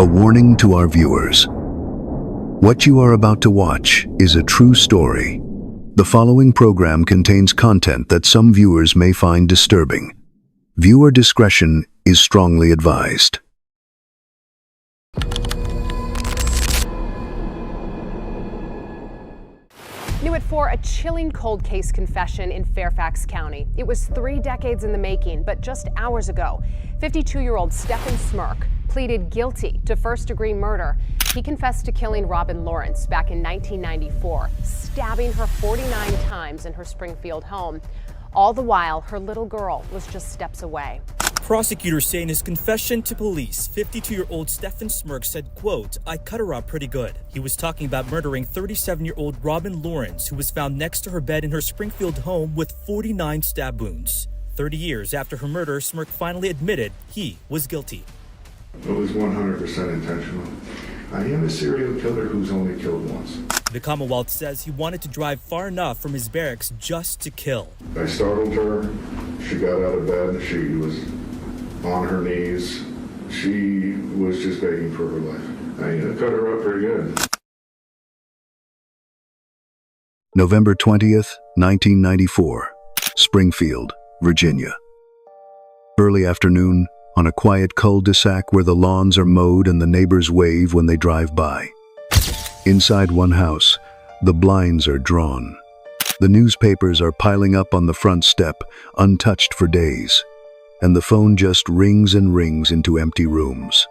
A warning to our viewers. What you are about to watch is a true story. The following program contains content that some viewers may find disturbing. Viewer discretion is strongly advised. New at 4, a chilling cold case confession in Fairfax County. It was 3 decades in the making, but just hours ago, 52-year-old Stephen Smirk pleaded guilty to first-degree murder. He confessed to killing Robin Lawrence back in 1994, stabbing her 49 times in her Springfield home. All the while, her little girl was just steps away. Prosecutors say in his confession to police, 52-year-old Stephen Smirk said, quote, "I cut her up pretty good." He was talking about murdering 37-year-old Robin Lawrence, who was found next to her bed in her Springfield home with 49 stab wounds. 30 years after her murder, Smirk finally admitted he was guilty. It was 100% intentional. I am a serial killer who's only killed once. The Commonwealth says he wanted to drive far enough from his barracks just to kill. I startled her. She got out of bed. She was on her knees. She was just begging for her life. I cut her up pretty good. November 20th, 1994, Springfield, Virginia. Early afternoon, on a quiet cul-de-sac where the lawns are mowed and the neighbors wave when they drive by. Inside one house, the blinds are drawn. The newspapers are piling up on the front step, untouched for days. And the phone just rings and rings into empty rooms.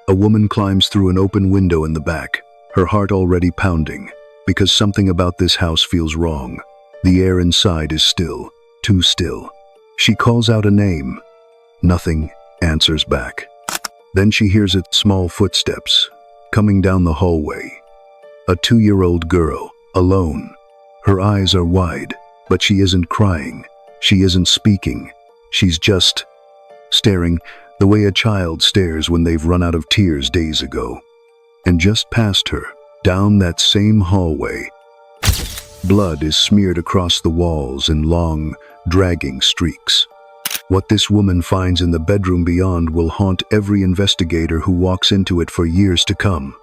A woman climbs through an open window in the back, her heart already pounding, because something about this house feels wrong. The air inside is still, too still. She calls out a name. Nothing answers back. Then she hears its small footsteps, coming down the hallway. A 2-year-old girl, alone. Her eyes are wide, but she isn't crying. She isn't speaking. She's just staring the way a child stares when they've run out of tears days ago. And just past her, down that same hallway, blood is smeared across the walls in long, dragging streaks. What this woman finds in the bedroom beyond will haunt every investigator who walks into it for years to come.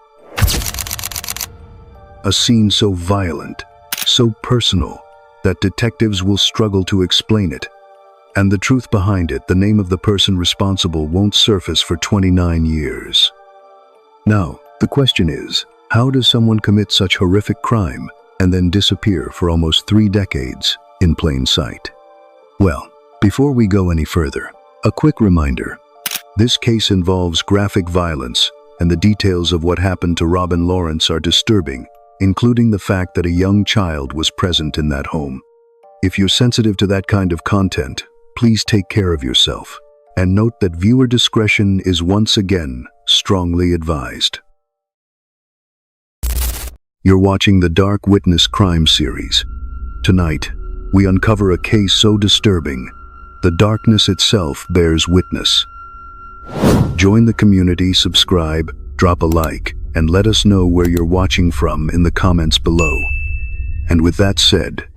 A scene so violent, so personal, that detectives will struggle to explain it. And the truth behind it, the name of the person responsible, won't surface for 29 years. Now, the question is, how does someone commit such horrific crime and then disappear for almost 3 decades in plain sight? Well, before we go any further, a quick reminder. This case involves graphic violence, and the details of what happened to Robin Lawrence are disturbing, including the fact that a young child was present in that home. If you're sensitive to that kind of content, please take care of yourself, and note that viewer discretion is once again strongly advised. You're watching the Dark Witness Crime Series. Tonight, we uncover a case so disturbing, the darkness itself bears witness. Join the community, subscribe, drop a like, and let us know where you're watching from in the comments below. And with that said,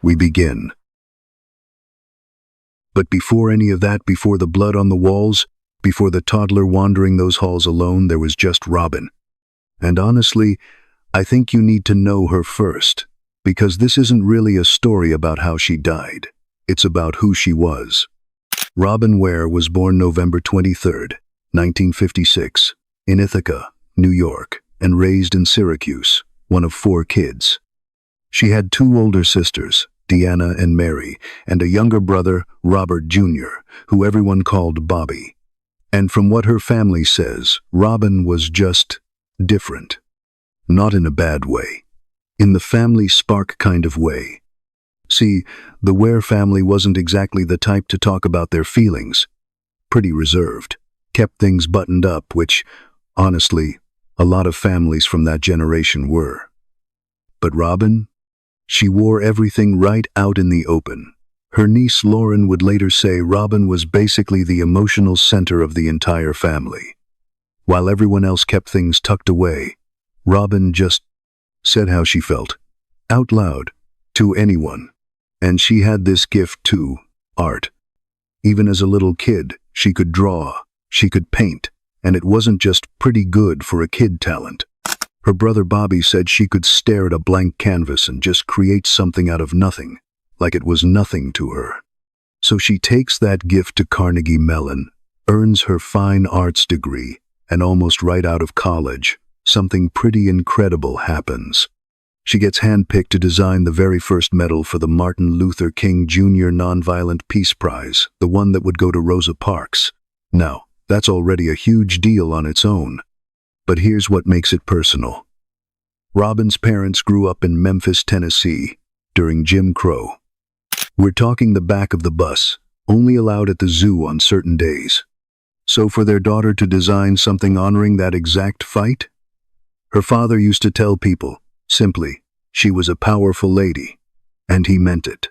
we begin. But before any of that, before the blood on the walls, before the toddler wandering those halls alone, there was just Robin. And honestly, I think you need to know her first, because this isn't really a story about how she died. It's about who she was. Robin Ware was born November 23, 1956, in Ithaca, New York, and raised in Syracuse, one of 4 kids. She had 2 older sisters, Deanna and Mary, and a younger brother, Robert Jr., who everyone called Bobby. And from what her family says, Robin was just different. Not in a bad way. In the family spark kind of way. See, the Ware family wasn't exactly the type to talk about their feelings. Pretty reserved. Kept things buttoned up, which, honestly, a lot of families from that generation were. But Robin? She wore everything right out in the open. Her niece Lauren would later say Robin was basically the emotional center of the entire family. While everyone else kept things tucked away, Robin just said how she felt, out loud, to anyone. And she had this gift too, art. Even as a little kid, she could draw, she could paint, And it wasn't just pretty good for a kid talent. Her brother Bobby said she could stare at a blank canvas and just create something out of nothing, like it was nothing to her. So she takes that gift to Carnegie Mellon, earns her fine arts degree, and almost right out of college, something pretty incredible happens. She gets handpicked to design the very first medal for the Martin Luther King Jr. Nonviolent Peace Prize, the one that would go to Rosa Parks. Now, that's already a huge deal on its own. But here's what makes it personal. Robin's parents grew up in Memphis, Tennessee, during Jim Crow. We're talking the back of the bus, only allowed at the zoo on certain days. So for their daughter to design something honoring that exact fight? Her father used to tell people, simply, she was a powerful lady, and he meant it.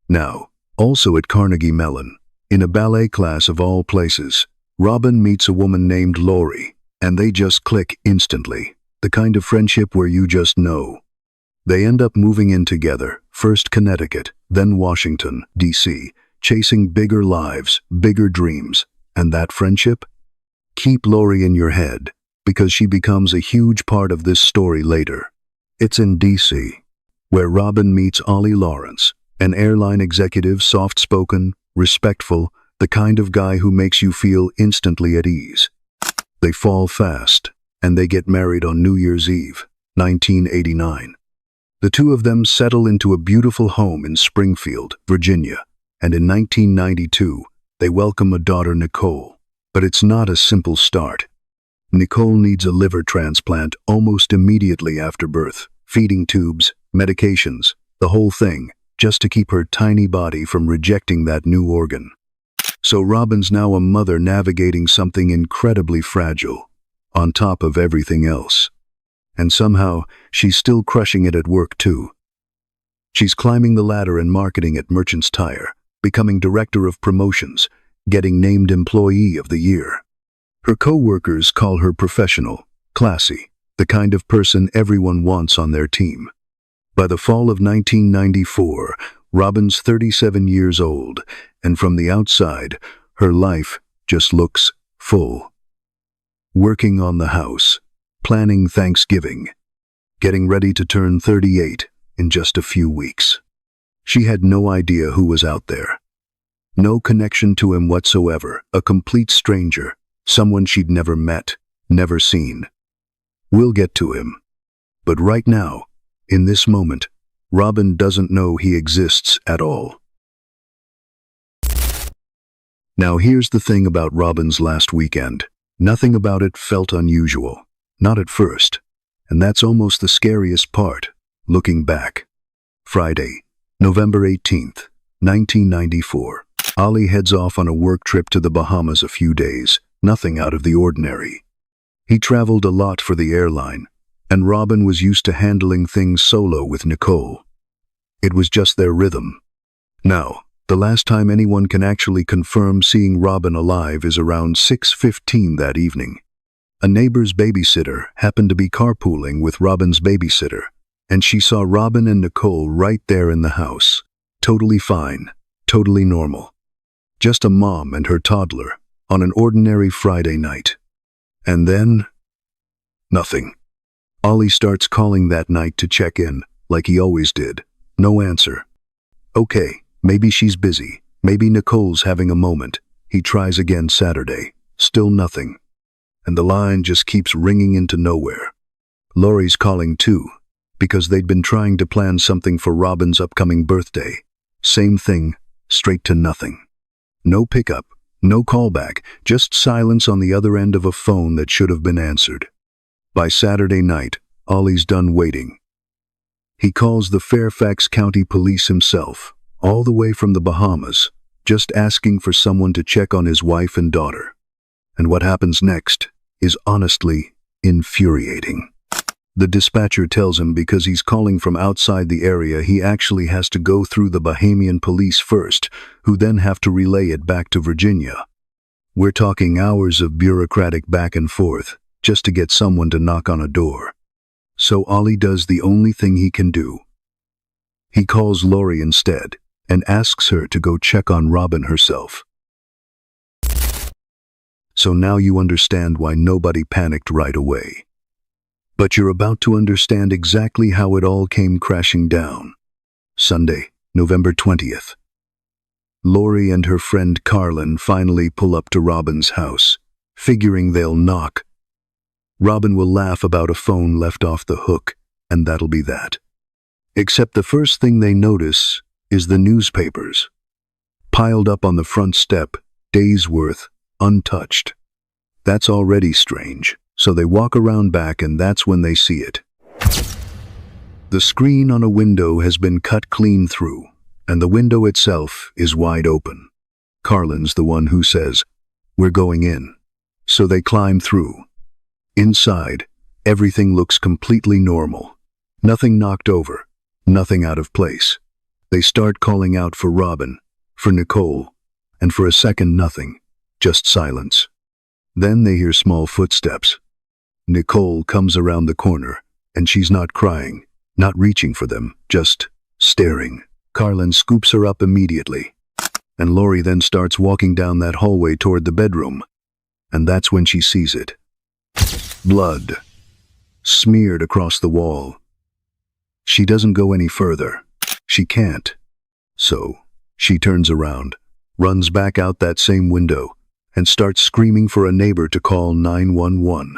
Now, also at Carnegie Mellon, in a ballet class of all places, Robin meets a woman named Lori, and they just click instantly, the kind of friendship where you just know. They end up moving in together, first Connecticut, then Washington, D.C., chasing bigger lives, bigger dreams, and that friendship? Keep Lori in your head, because she becomes a huge part of this story later. It's in D.C., where Robin meets Ollie Lawrence, an airline executive, soft-spoken, respectful, the kind of guy who makes you feel instantly at ease. They fall fast, and they get married on New Year's Eve, 1989. The two of them settle into a beautiful home in Springfield, Virginia, and in 1992, they welcome a daughter, Nicole. But it's not a simple start. Nicole needs a liver transplant almost immediately after birth, feeding tubes, medications, the whole thing, just to keep her tiny body from rejecting that new organ. So Robin's now a mother navigating something incredibly fragile, on top of everything else. And somehow, she's still crushing it at work too. She's climbing the ladder in marketing at Merchants Tire, becoming director of promotions, getting named Employee of the Year. Her co-workers call her professional, classy, the kind of person everyone wants on their team. By the fall of 1994, Robin's 37 years old, and from the outside, her life just looks full. Working on the house, planning Thanksgiving, getting ready to turn 38 in just a few weeks. She had no idea who was out there. No connection to him whatsoever, a complete stranger, someone she'd never met, never seen. We'll get to him. But right now, in this moment, Robin doesn't know he exists at all. Now here's the thing about Robin's last weekend. Nothing about it felt unusual. Not at first. And that's almost the scariest part, looking back. Friday, November 18th, 1994. Ollie heads off on a work trip to the Bahamas a few days, nothing out of the ordinary. He traveled a lot for the airline, and Robin was used to handling things solo with Nicole. It was just their rhythm. Now, the last time anyone can actually confirm seeing Robin alive is around 6:15 that evening. A neighbor's babysitter happened to be carpooling with Robin's babysitter, and she saw Robin and Nicole right there in the house. Totally fine, totally normal. Just a mom and her toddler on an ordinary Friday night. And then, nothing. Ollie starts calling that night to check in, like he always did. No answer. Okay, maybe she's busy. Maybe Nicole's having a moment. He tries again Saturday. Still nothing. And the line just keeps ringing into nowhere. Lori's calling too, because they'd been trying to plan something for Robin's upcoming birthday. Same thing, straight to nothing. No pickup, no callback, just silence on the other end of a phone that should have been answered. By Saturday night, Ollie's done waiting. He calls the Fairfax County Police himself, all the way from the Bahamas, just asking for someone to check on his wife and daughter. And what happens next is honestly infuriating. The dispatcher tells him because he's calling from outside the area, he actually has to go through the Bahamian police first, who then have to relay it back to Virginia. We're talking hours of bureaucratic back and forth, just to get someone to knock on a door. So Ollie does the only thing he can do. He calls Lori instead, and asks her to go check on Robin herself. So now you understand why nobody panicked right away. But you're about to understand exactly how it all came crashing down. Sunday, November 20th. Lori and her friend Carlin finally pull up to Robin's house, figuring they'll knock. Robin will laugh about a phone left off the hook, and that'll be that. Except the first thing they notice is the newspapers. Piled up on the front step, days worth, untouched. That's already strange, so they walk around back and that's when they see it. The screen on a window has been cut clean through, and the window itself is wide open. Carlin's the one who says, "We're going in." So they climb through. Inside, everything looks completely normal. Nothing knocked over, nothing out of place. They start calling out for Robin, for Nicole, and for a second nothing, just silence. Then they hear small footsteps. Nicole comes around the corner, and she's not crying, not reaching for them, just staring. Carlin scoops her up immediately, and Lori then starts walking down that hallway toward the bedroom, and that's when she sees it. Blood, smeared across the wall. She doesn't go any further. She can't. So, she turns around, runs back out that same window, and starts screaming for a neighbor to call 911.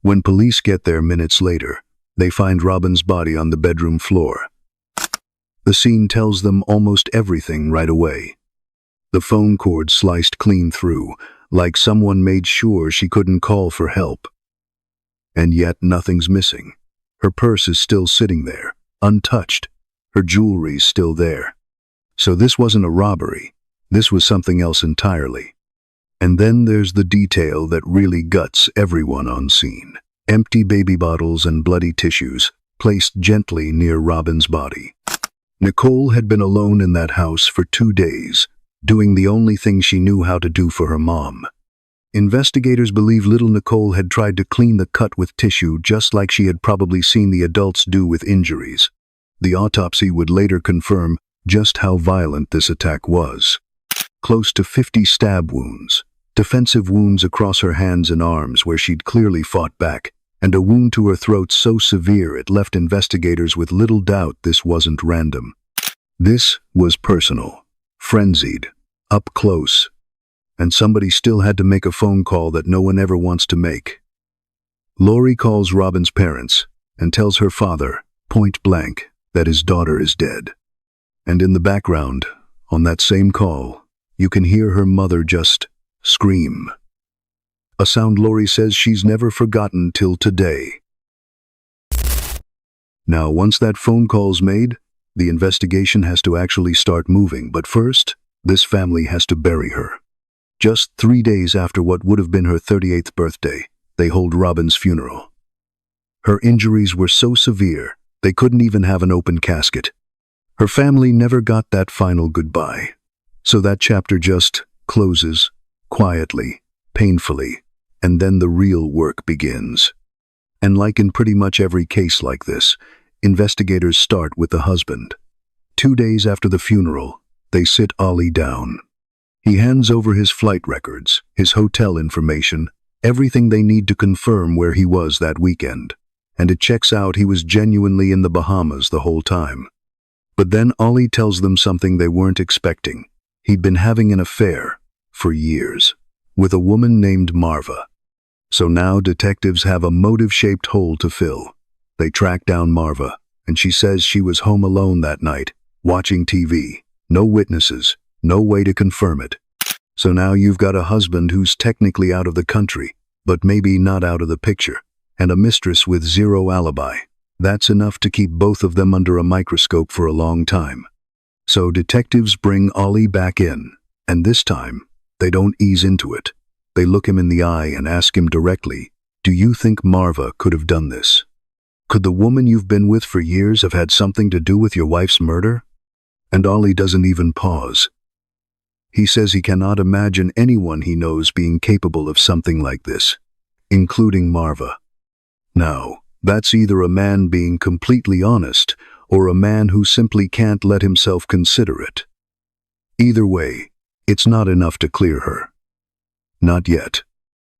When police get there minutes later, they find Robin's body on the bedroom floor. The scene tells them almost everything right away. The phone cord sliced clean through, like someone made sure she couldn't call for help. And yet nothing's missing. Her purse is still sitting there, untouched. Her jewelry's still there. So this wasn't a robbery. This was something else entirely. And then there's the detail that really guts everyone on scene. Empty baby bottles and bloody tissues, placed gently near Robin's body. Nicole had been alone in that house for 2 days, doing the only thing she knew how to do for her mom. Investigators believe little Nicole had tried to clean the cut with tissue just like she had probably seen the adults do with injuries. The autopsy would later confirm just how violent this attack was. Close to 50 stab wounds, defensive wounds across her hands and arms where she'd clearly fought back, and a wound to her throat so severe it left investigators with little doubt this wasn't random. This was personal, frenzied, up close, and somebody still had to make a phone call that no one ever wants to make. Lori calls Robin's parents and tells her father, point blank, that his daughter is dead. And in the background, on that same call, you can hear her mother just scream. A sound Lori says she's never forgotten till today. Now, once that phone call's made, the investigation has to actually start moving, but first, this family has to bury her. Just 3 days after what would have been her 38th birthday, they hold Robin's funeral. Her injuries were so severe, they couldn't even have an open casket. Her family never got that final goodbye. So that chapter just closes, quietly, painfully, and then the real work begins. And like in pretty much every case like this, investigators start with the husband. 2 days after the funeral, they sit Ollie down. He hands over his flight records, his hotel information, everything they need to confirm where he was that weekend. And it checks out he was genuinely in the Bahamas the whole time. But then Ollie tells them something they weren't expecting. He'd been having an affair, for years, with a woman named Marva. So now detectives have a motive-shaped hole to fill. They track down Marva, and she says she was home alone that night, watching TV. No witnesses, no way to confirm it. So now you've got a husband who's technically out of the country, but maybe not out of the picture, and a mistress with zero alibi. That's enough to keep both of them under a microscope for a long time. So detectives bring Ollie back in, and this time, they don't ease into it. They look him in the eye and ask him directly, do you think Marva could have done this? Could the woman you've been with for years have had something to do with your wife's murder? And Ollie doesn't even pause. He says he cannot imagine anyone he knows being capable of something like this, including Marva. Now, that's either a man being completely honest or a man who simply can't let himself consider it. Either way, it's not enough to clear her. Not yet.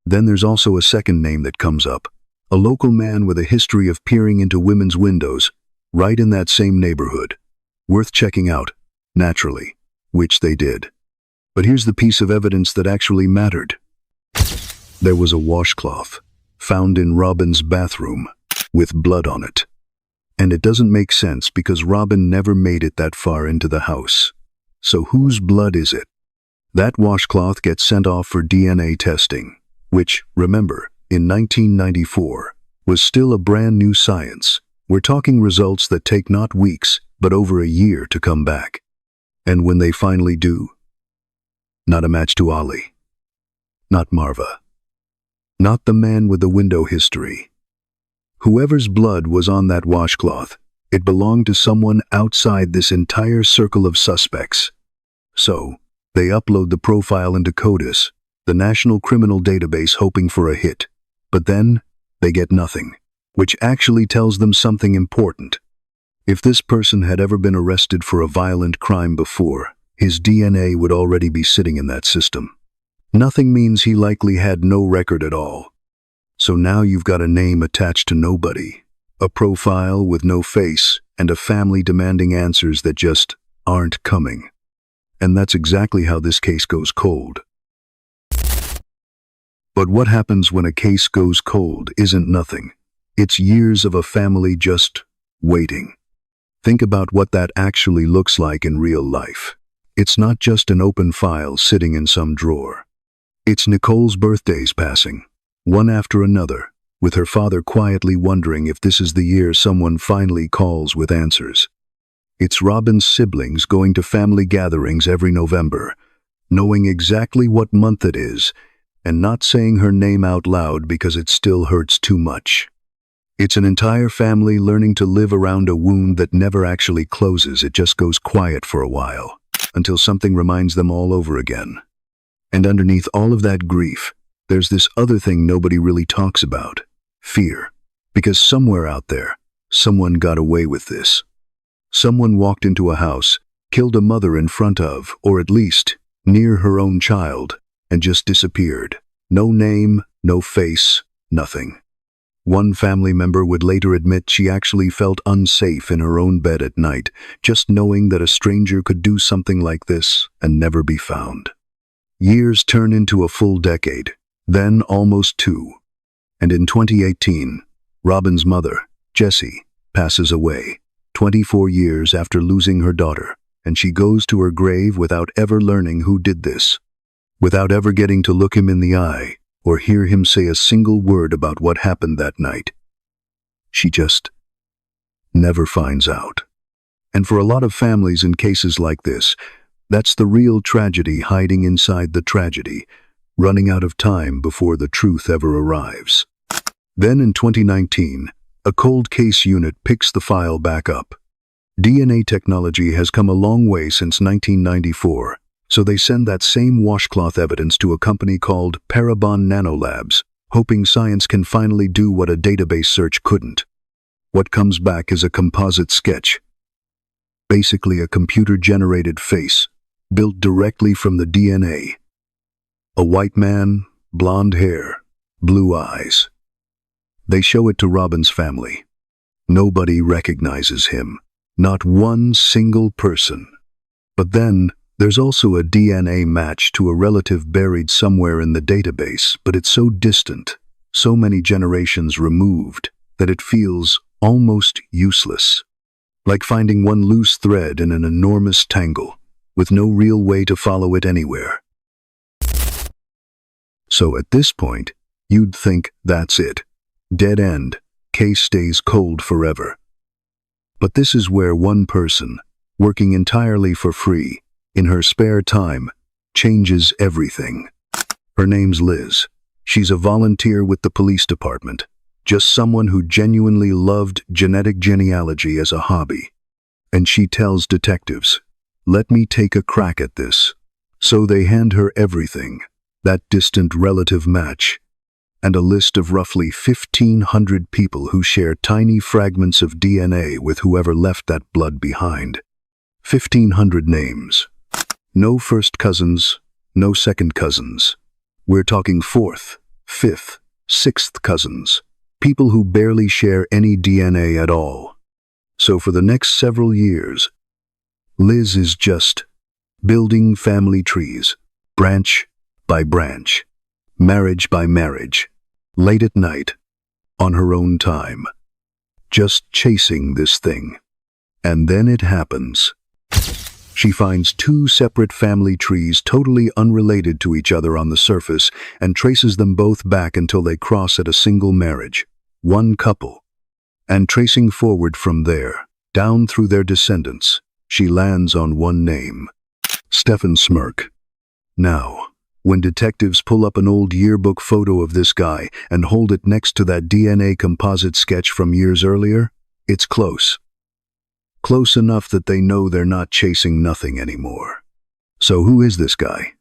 Then there's also a second name that comes up. A local man with a history of peering into women's windows, right in that same neighborhood. Worth checking out, naturally, which they did. But here's the piece of evidence that actually mattered. There was a washcloth, found in Robin's bathroom, with blood on it. And it doesn't make sense because Robin never made it that far into the house. So whose blood is it? That washcloth gets sent off for DNA testing, which, remember, in 1994, was still a brand new science. We're talking results that take not weeks, but over a year to come back. And when they finally do, not a match to Ollie. Not Marva. Not the man with the window history. Whoever's blood was on that washcloth, it belonged to someone outside this entire circle of suspects. So, they upload the profile into CODIS, the National Criminal Database, hoping for a hit. But then, they get nothing, which actually tells them something important. If this person had ever been arrested for a violent crime before, his DNA would already be sitting in that system. Nothing means he likely had no record at all. So now you've got a name attached to nobody, a profile with no face, and a family demanding answers that just aren't coming. And that's exactly how this case goes cold. But what happens when a case goes cold isn't nothing. It's years of a family just waiting. Think about what that actually looks like in real life. It's not just an open file sitting in some drawer. It's Nicole's birthdays passing, one after another, with her father quietly wondering if this is the year someone finally calls with answers. It's Robin's siblings going to family gatherings every November, knowing exactly what month it is, and not saying her name out loud because it still hurts too much. It's an entire family learning to live around a wound that never actually closes. It just goes quiet for a while, until something reminds them all over again. And underneath all of that grief, there's this other thing nobody really talks about: fear. Because somewhere out there, someone got away with this. Someone walked into a house, killed a mother in front of, or at least, near her own child, and just disappeared. No name, no face, nothing. One family member would later admit she actually felt unsafe in her own bed at night, just knowing that a stranger could do something like this and never be found. Years turn into a full decade, then almost two. And in 2018, Robin's mother, Jessie, passes away, 24 years after losing her daughter, and she goes to her grave without ever learning who did this. Without ever getting to look him in the eye or hear him say a single word about what happened that night. She just never finds out. And for a lot of families in cases like this, that's the real tragedy hiding inside the tragedy, running out of time before the truth ever arrives. Then in 2019, a cold case unit picks the file back up. DNA technology has come a long way since 1994. So they send that same washcloth evidence to a company called Parabon Nanolabs, hoping science can finally do what a database search couldn't. What comes back is a composite sketch. Basically a computer-generated face, built directly from the DNA. A white man, blonde hair, blue eyes. They show it to Robin's family. Nobody recognizes him. Not one single person. But then, there's also a DNA match to a relative buried somewhere in the database, but it's so distant, so many generations removed, that it feels almost useless. Like finding one loose thread in an enormous tangle, with no real way to follow it anywhere. So at this point, you'd think that's it. Dead end, case stays cold forever. But this is where one person, working entirely for free, in her spare time, changes everything. Her name's Liz. She's a volunteer with the police department, just someone who genuinely loved genetic genealogy as a hobby. And she tells detectives, "Let me take a crack at this." So they hand her everything, that distant relative match, and a list of roughly 1,500 people who share tiny fragments of DNA with whoever left that blood behind. 1,500 names. No first cousins, no second cousins. We're talking fourth, fifth, sixth cousins, people who barely share any DNA at all. So for the next several years, Liz is just building family trees, branch by branch, marriage by marriage, late at night, on her own time, just chasing this thing. And then it happens. She finds two separate family trees totally unrelated to each other on the surface and traces them both back until they cross at a single marriage, one couple. And tracing forward from there, down through their descendants, she lands on one name, Stephen Smirk. Now, when detectives pull up an old yearbook photo of this guy and hold it next to that DNA composite sketch from years earlier, it's close. Close enough that they know they're not chasing nothing anymore. So who is this guy?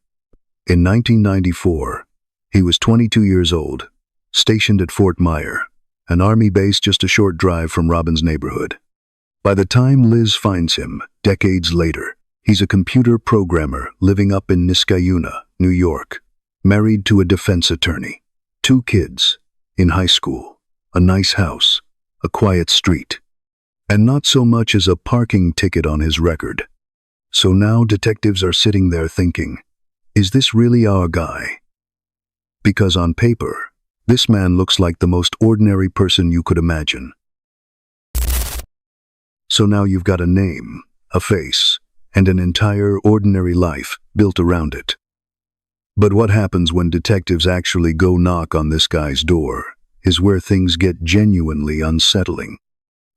In 1994, he was 22 years old, stationed at Fort Myer, an army base just a short drive from Robin's neighborhood. By the time Liz finds him, decades later, he's a computer programmer living up in Niskayuna, New York, married to a defense attorney, 2 kids, in high school, a nice house, a quiet street, and not so much as a parking ticket on his record. So now detectives are sitting there thinking, is this really our guy? Because on paper, this man looks like the most ordinary person you could imagine. So now you've got a name, a face, and an entire ordinary life built around it. But what happens when detectives actually go knock on this guy's door is where things get genuinely unsettling.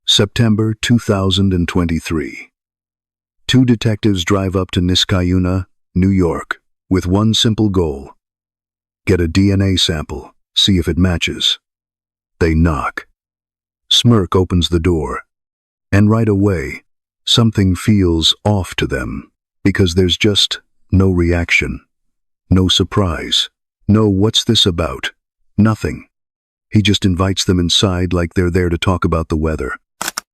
September 2023. 2 detectives drive up to Niskayuna, New York, with one simple goal: get a DNA sample, see if it matches. They knock. Smirk opens the door, and right away, something feels off to them, because there's just no reaction, no surprise, no "what's this about?" Nothing. He just invites them inside like they're there to talk about the weather.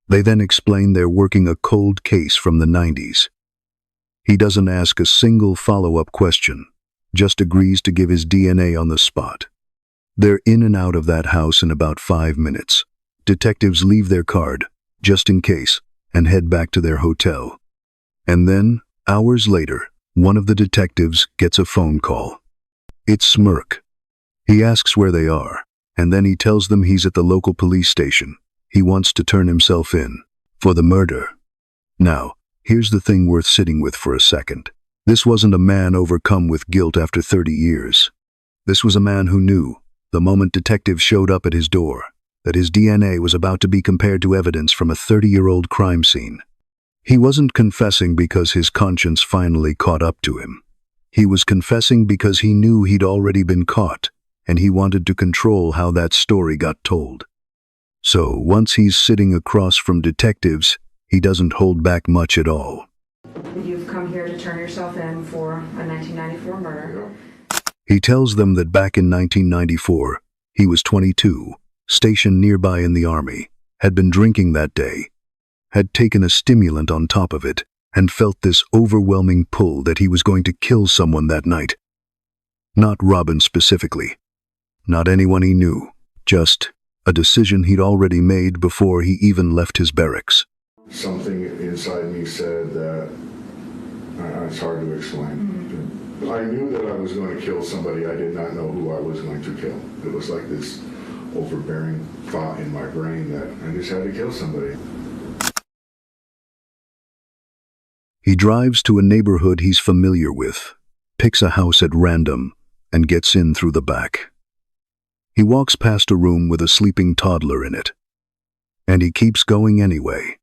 They then explain they're working a cold case from the 90s. He doesn't ask a single follow-up question, just agrees to give his DNA on the spot. They're in and out of that house in about 5 minutes. Detectives leave their card, just in case, and head back to their hotel. And then, hours later, one of the detectives gets a phone call. It's Smirk. He asks where they are, and then he tells them he's at the local police station. He wants to turn himself in for the murder. Now, here's the thing worth sitting with for a second. This wasn't a man overcome with guilt after 30 years. This was a man who knew, the moment detectives showed up at his door, that his DNA was about to be compared to evidence from a 30-year-old crime scene. He wasn't confessing because his conscience finally caught up to him. He was confessing because he knew he'd already been caught, and he wanted to control how that story got told. So once he's sitting across from detectives, he doesn't hold back much at all. You've come here to turn yourself in for a 1994 murder. He tells them that back in 1994, he was 22, stationed nearby in the army, had been drinking that day, had taken a stimulant on top of it, and felt this overwhelming pull that he was going to kill someone that night. Not Robin specifically, not anyone he knew, just a decision he'd already made before he even left his barracks. Something inside me said that, it's hard to explain. I knew that I was going to kill somebody. I did not know who I was going to kill. It was like this overbearing thought in my brain that I just had to kill somebody. He drives to a neighborhood he's familiar with, picks a house at random, and gets in through the back. He walks past a room with a sleeping toddler in it. And he keeps going anyway.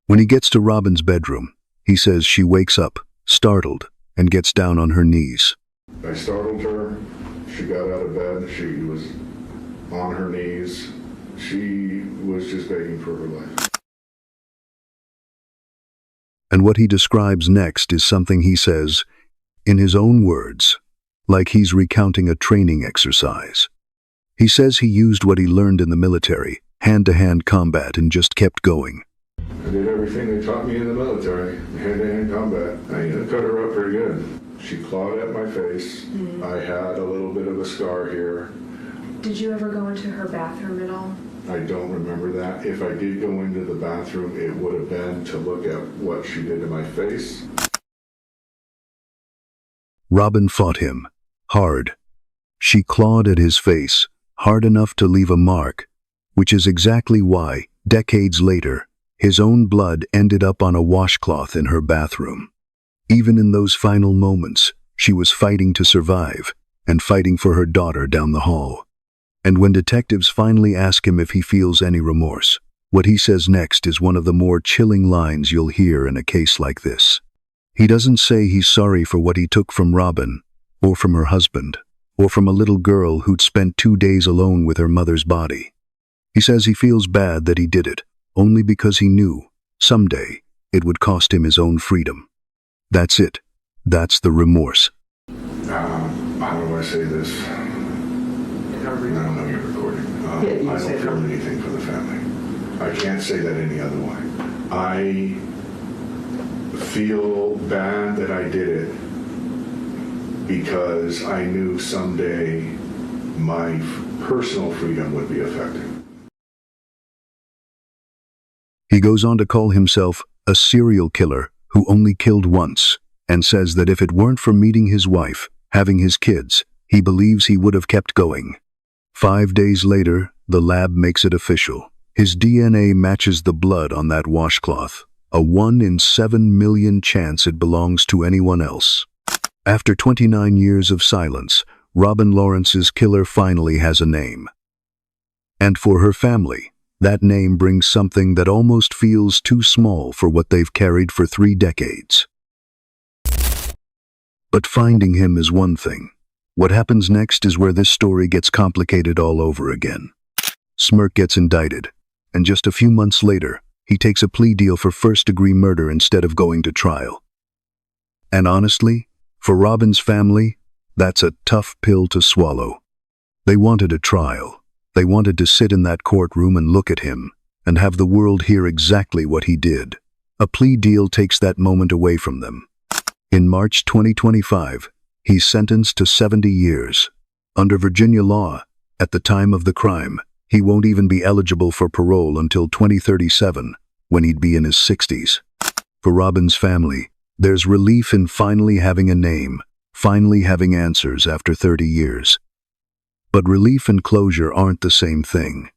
When he gets to Robin's bedroom, he says she wakes up, startled, and gets down on her knees. I startled her. She got out of bed. She was on her knees. She was just begging for her life. And what he describes next is something he says, in his own words, like he's recounting a training exercise. He says he used what he learned in the military, hand-to-hand combat, and just kept going. I did everything they taught me in the military, hand-to-hand combat. I cut her up pretty good. She clawed at my face. I had a little bit of a scar here. Did you ever go into her bathroom at all? I don't remember that. If I did go into the bathroom, it would have been to look at what she did to my face. Robin fought him, hard. She clawed at his face, hard enough to leave a mark, which is exactly why, decades later, his own blood ended up on a washcloth in her bathroom. Even in those final moments, she was fighting to survive, and fighting for her daughter down the hall. And when detectives finally ask him if he feels any remorse, what he says next is one of the more chilling lines you'll hear in a case like this. He doesn't say he's sorry for what he took from Robin, or from her husband, or from a little girl who'd spent 2 days alone with her mother's body. He says he feels bad that he did it, only because he knew, someday, it would cost him his own freedom. That's it. That's the remorse. How do I say this? I don't know you're recording. I don't feel anything for the family. I can't say that any other way. I feel bad that I did it because I knew someday my personal freedom would be affected. He goes on to call himself a serial killer who only killed once, and says that if it weren't for meeting his wife, having his kids, he believes he would have kept going. 5 days later, the lab makes it official. His DNA matches the blood on that washcloth, a 1 in 7 million chance it belongs to anyone else. After 29 years of silence, Robin Lawrence's killer finally has a name. And for her family, that name brings something that almost feels too small for what they've carried for 3 decades. But finding him is one thing. What happens next is where this story gets complicated all over again. Smirk gets indicted, and just a few months later, he takes a plea deal for first-degree murder instead of going to trial. And honestly, for Robin's family, that's a tough pill to swallow. They wanted a trial. They wanted to sit in that courtroom and look at him, and have the world hear exactly what he did. A plea deal takes that moment away from them. In March 2025, he's sentenced to 70 years. Under Virginia law, at the time of the crime, he won't even be eligible for parole until 2037, when he'd be in his 60s. For Robin's family, there's relief in finally having a name, finally having answers after 30 years. But relief and closure aren't the same thing.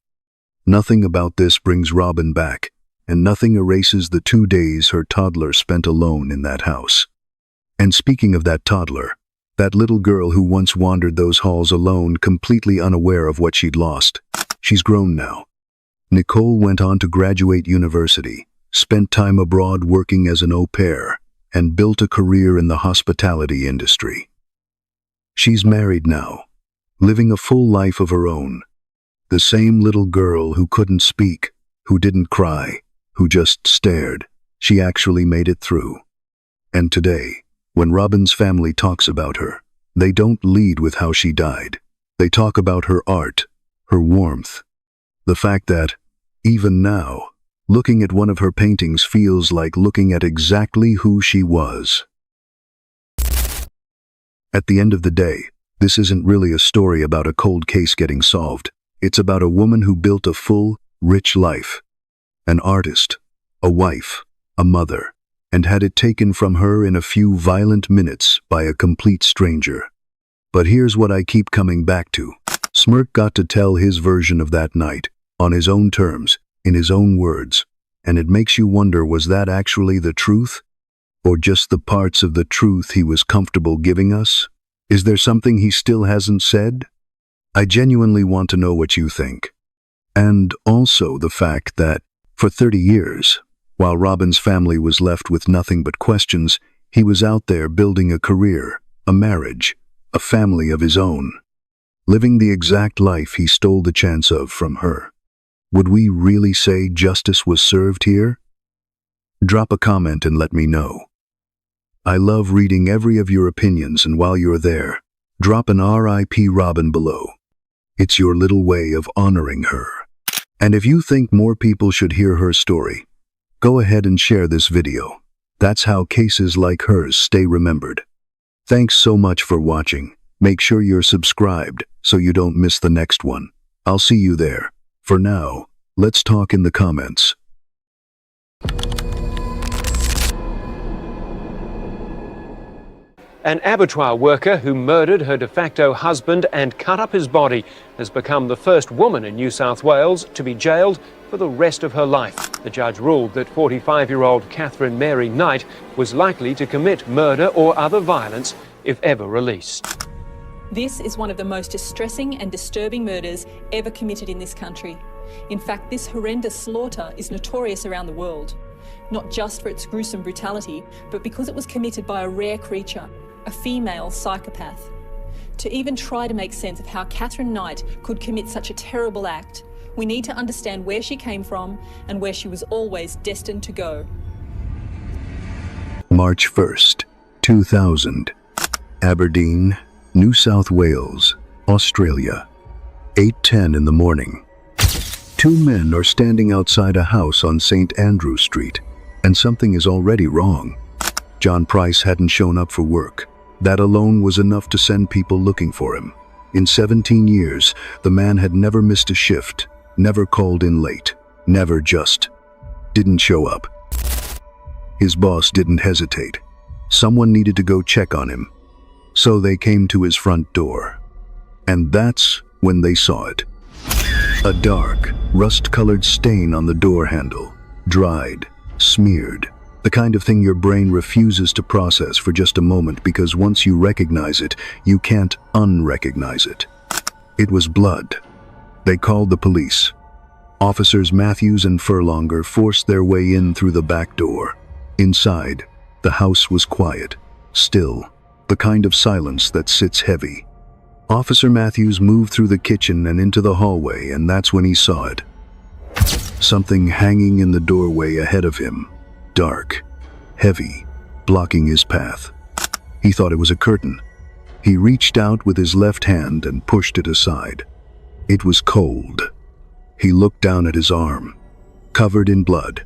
Nothing about this brings Robin back, and nothing erases the 2 days her toddler spent alone in that house. And speaking of that toddler, that little girl who once wandered those halls alone, completely unaware of what she'd lost, she's grown now. Nicole went on to graduate university, spent time abroad working as an au pair, and built a career in the hospitality industry. She's married now, living a full life of her own. The same little girl who couldn't speak, who didn't cry, who just stared, she actually made it through. And today, when Robin's family talks about her, they don't lead with how she died. They talk about her art, her warmth. The fact that, even now, looking at one of her paintings feels like looking at exactly who she was. At the end of the day, this isn't really a story about a cold case getting solved. It's about a woman who built a full, rich life. An artist, a wife, a mother, and had it taken from her in a few violent minutes by a complete stranger. But here's what I keep coming back to. Smirk got to tell his version of that night, on his own terms, in his own words, and it makes you wonder, was that actually the truth? Or just the parts of the truth he was comfortable giving us? Is there something he still hasn't said? I genuinely want to know what you think. And also the fact that, for 30 years, while Robin's family was left with nothing but questions, he was out there building a career, a marriage, a family of his own, living the exact life he stole the chance of from her. Would we really say justice was served here? Drop a comment and let me know. I love reading every of your opinions, and while you're there, drop an R.I.P. Robin below. It's your little way of honoring her. And if you think more people should hear her story, go ahead and share this video. That's how cases like hers stay remembered. Thanks so much for watching, Make sure you're subscribed so you don't miss the next one. I'll see you there. For now, let's talk in the comments. An abattoir worker who murdered her de facto husband and cut up his body has become the first woman in New South Wales to be jailed for the rest of her life. The judge ruled that 45-year-old Catherine Mary Knight was likely to commit murder or other violence if ever released. This is one of the most distressing and disturbing murders ever committed in this country. In fact, this horrendous slaughter is notorious around the world, not just for its gruesome brutality, but because it was committed by a rare creature, a female psychopath. To even try to make sense of how Catherine Knight could commit such a terrible act, we need to understand where she came from and where she was always destined to go. March 1st, 2000. Aberdeen, New South Wales, Australia. 8:10 in the morning. Two men are standing outside a house on St. Andrew Street, and something is already wrong. John Price hadn't shown up for work. That alone was enough to send people looking for him. In 17 years, the man had never missed a shift, never called in late, never just didn't show up. His boss didn't hesitate. Someone needed to go check on him. So they came to his front door. And that's when they saw it. A dark, rust-colored stain on the door handle, dried, smeared. The kind of thing your brain refuses to process for just a moment because once you recognize it, you can't unrecognize it. It was blood. They called the police. Officers Matthews and Furlonger forced their way in through the back door. Inside, the house was quiet, still, the kind of silence that sits heavy. Officer Matthews moved through the kitchen and into the hallway, and that's when he saw it. Something hanging in the doorway ahead of him, dark, heavy, blocking his path. He thought it was a curtain. He reached out with his left hand and pushed it aside. It was cold. He looked down at his arm, covered in blood.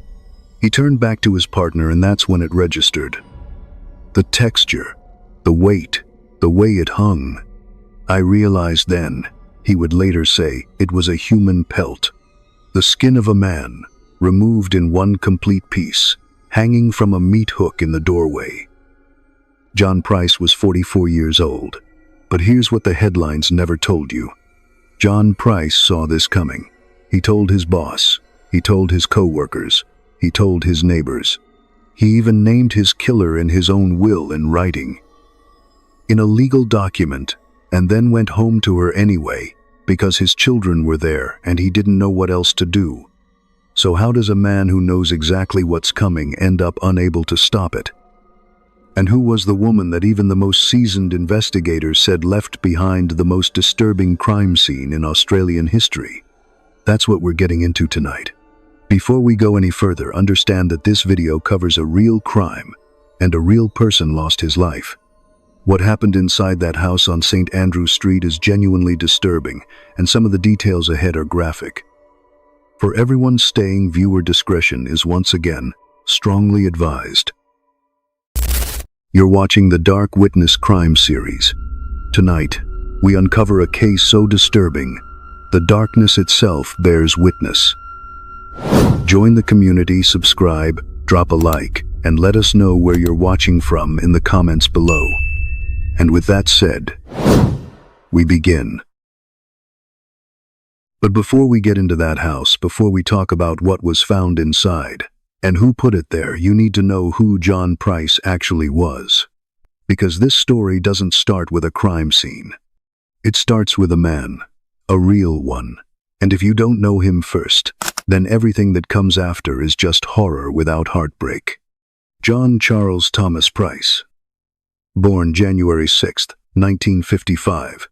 He turned back to his partner, and that's when it registered. The texture, the weight, the way it hung. I realized then, he would later say, it was a human pelt. The skin of a man, removed in one complete piece, hanging from a meat hook in the doorway. John Price was 44 years old. But here's what the headlines never told you. John Price saw this coming. He told his boss. He told his co-workers. He told his neighbors. He even named his killer in his own will in writing, in a legal document, and then went home to her anyway, because his children were there and he didn't know what else to do. So how does a man who knows exactly what's coming end up unable to stop it? And who was the woman that even the most seasoned investigators said left behind the most disturbing crime scene in Australian history? That's what we're getting into tonight. Before we go any further, understand that this video covers a real crime, and a real person lost his life. What happened inside that house on St. Andrew Street is genuinely disturbing, and some of the details ahead are graphic. For everyone staying, viewer discretion is once again strongly advised. You're watching the Dark Witness crime series. Tonight, we uncover a case so disturbing, the darkness itself bears witness. Join the community, subscribe, drop a like, and let us know where you're watching from in the comments below. And with that said, we begin. But before we get into that house, before we talk about what was found inside, and who put it there, you need to know who John Price actually was. Because this story doesn't start with a crime scene. It starts with a man, a real one. And if you don't know him first, then everything that comes after is just horror without heartbreak. John Charles Thomas Price. Born January 6, 1955.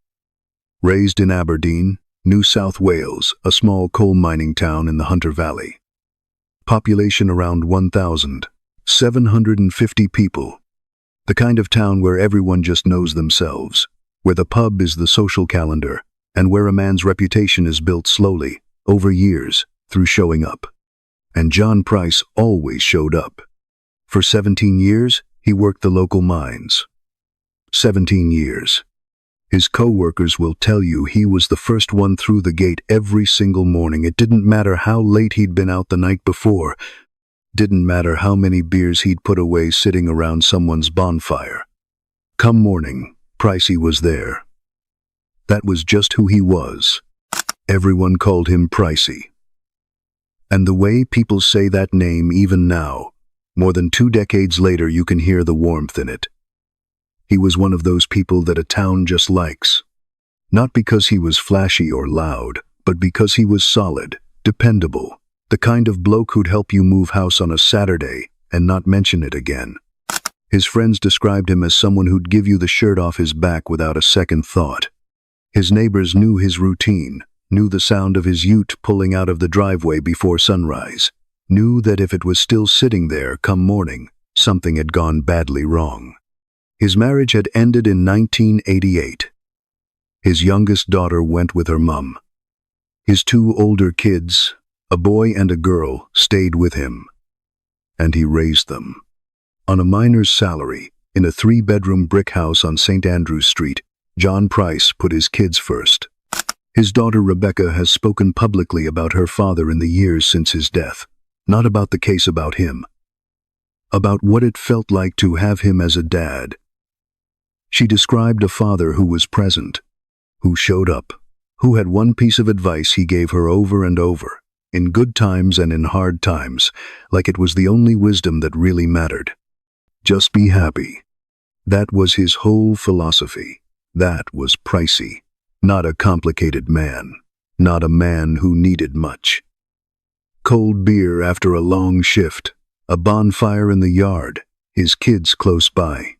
Raised in Aberdeen, New South Wales, a small coal mining town in the Hunter Valley. Population around 1,750 people. The kind of town where everyone just knows themselves, where the pub is the social calendar, and where a man's reputation is built slowly, over years, through showing up. And John Price always showed up. For 17 years, he worked the local mines. 17 years. His co-workers will tell you he was the first one through the gate every single morning. It didn't matter how late he'd been out the night before. Didn't matter how many beers he'd put away sitting around someone's bonfire. Come morning, Pricey was there. That was just who he was. Everyone called him Pricey. And the way people say that name even now, more than 2 decades later, you can hear the warmth in it. He was one of those people that a town just likes. Not because he was flashy or loud, but because he was solid, dependable, the kind of bloke who'd help you move house on a Saturday and not mention it again. His friends described him as someone who'd give you the shirt off his back without a second thought. His neighbors knew his routine, knew the sound of his ute pulling out of the driveway before sunrise, knew that if it was still sitting there come morning, something had gone badly wrong. His marriage had ended in 1988. His youngest daughter went with her mum. His 2 older kids, a boy and a girl, stayed with him. And he raised them. On a miner's salary, in a 3-bedroom brick house on St. Andrews Street, John Price put his kids first. His daughter Rebecca has spoken publicly about her father in the years since his death, not about the case about him, about what it felt like to have him as a dad. She described a father who was present, who showed up, who had one piece of advice he gave her over and over, in good times and in hard times, like it was the only wisdom that really mattered. Just be happy. That was his whole philosophy. That was Pricey. Not a complicated man. Not a man who needed much. Cold beer after a long shift. A bonfire in the yard. His kids close by.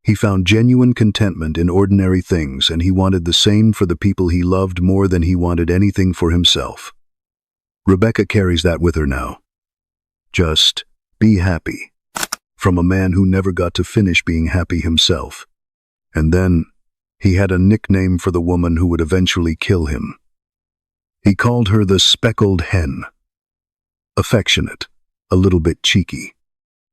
He found genuine contentment in ordinary things, and he wanted the same for the people he loved more than he wanted anything for himself. Rebecca carries that with her now. Just be happy. From a man who never got to finish being happy himself. And then, he had a nickname for the woman who would eventually kill him. He called her the speckled hen. Affectionate, a little bit cheeky.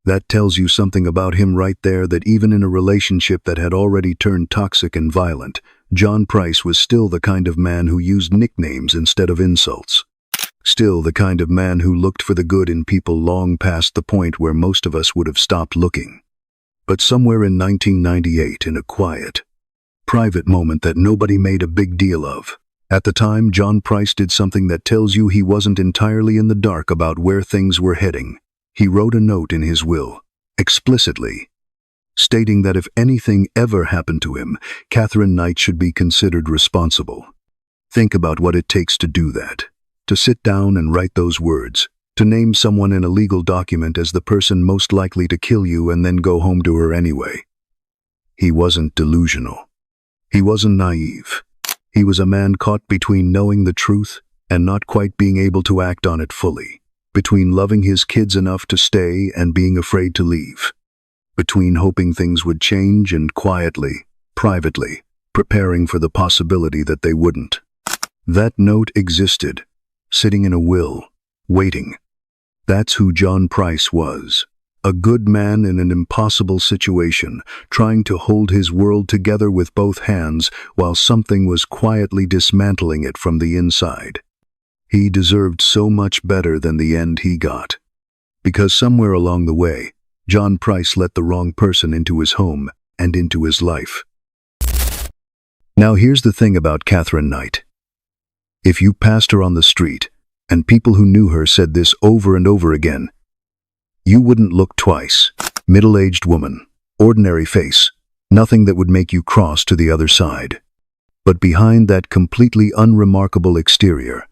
That tells you something about him right there, that even in a relationship that had already turned toxic and violent, John Price was still the kind of man who used nicknames instead of insults. Still the kind of man who looked for the good in people long past the point where most of us would have stopped looking. But somewhere in 1998, in a quiet, private moment that nobody made a big deal of, at the time John Price did something that tells you he wasn't entirely in the dark about where things were heading. He wrote a note in his will, explicitly, stating that if anything ever happened to him, Catherine Knight should be considered responsible. Think about what it takes to do that. To sit down and write those words, to name someone in a legal document as the person most likely to kill you and then go home to her anyway. He wasn't delusional. He wasn't naive. He was a man caught between knowing the truth and not quite being able to act on it fully. Between loving his kids enough to stay and being afraid to leave. Between hoping things would change and quietly, privately, preparing for the possibility that they wouldn't. That note existed, sitting in a will, waiting. That's who John Price was. A good man in an impossible situation, trying to hold his world together with both hands while something was quietly dismantling it from the inside. He deserved so much better than the end he got. Because somewhere along the way, John Price let the wrong person into his home and into his life. Now here's the thing about Catherine Knight. If you passed her on the street, and people who knew her said this over and over again, you wouldn't look twice. Middle-aged woman, ordinary face, nothing that would make you cross to the other side. But behind that completely unremarkable exterior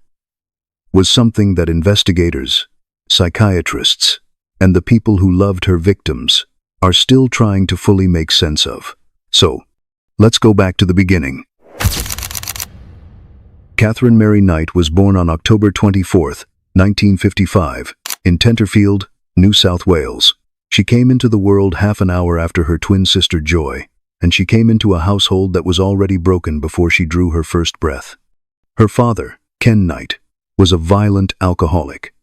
was something that investigators, psychiatrists, and the people who loved her victims are still trying to fully make sense of. So, let's go back to the beginning. Catherine Mary Knight was born on October 24, 1955, in Tenterfield, New South Wales. She came into the world half an hour after her twin sister Joy, and she came into a household that was already broken before she drew her first breath. Her father, Ken Knight, was a violent alcoholic.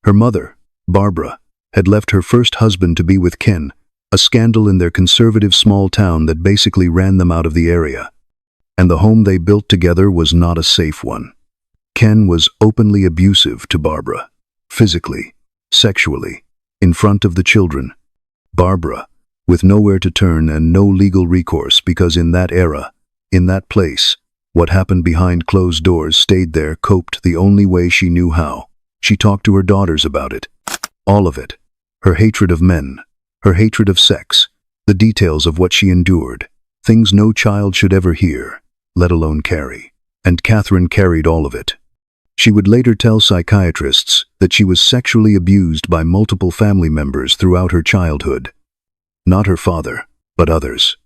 Her mother, Barbara, had left her first husband to be with Ken, a scandal in their conservative small town that basically ran them out of the area. and the home they built together was not a safe one. Ken was openly abusive to Barbara, physically, sexually, in front of the children. Barbara, with nowhere to turn and no legal recourse because in that era, in that place, what happened behind closed doors stayed there, coped the only way she knew how. She talked to her daughters about it. All of it. Her hatred of men, her hatred of sex, the details of what she endured, things no child should ever hear, let alone carry. And Catherine carried all of it. She would later tell psychiatrists that she was sexually abused by multiple family members throughout her childhood. Not her father, but others.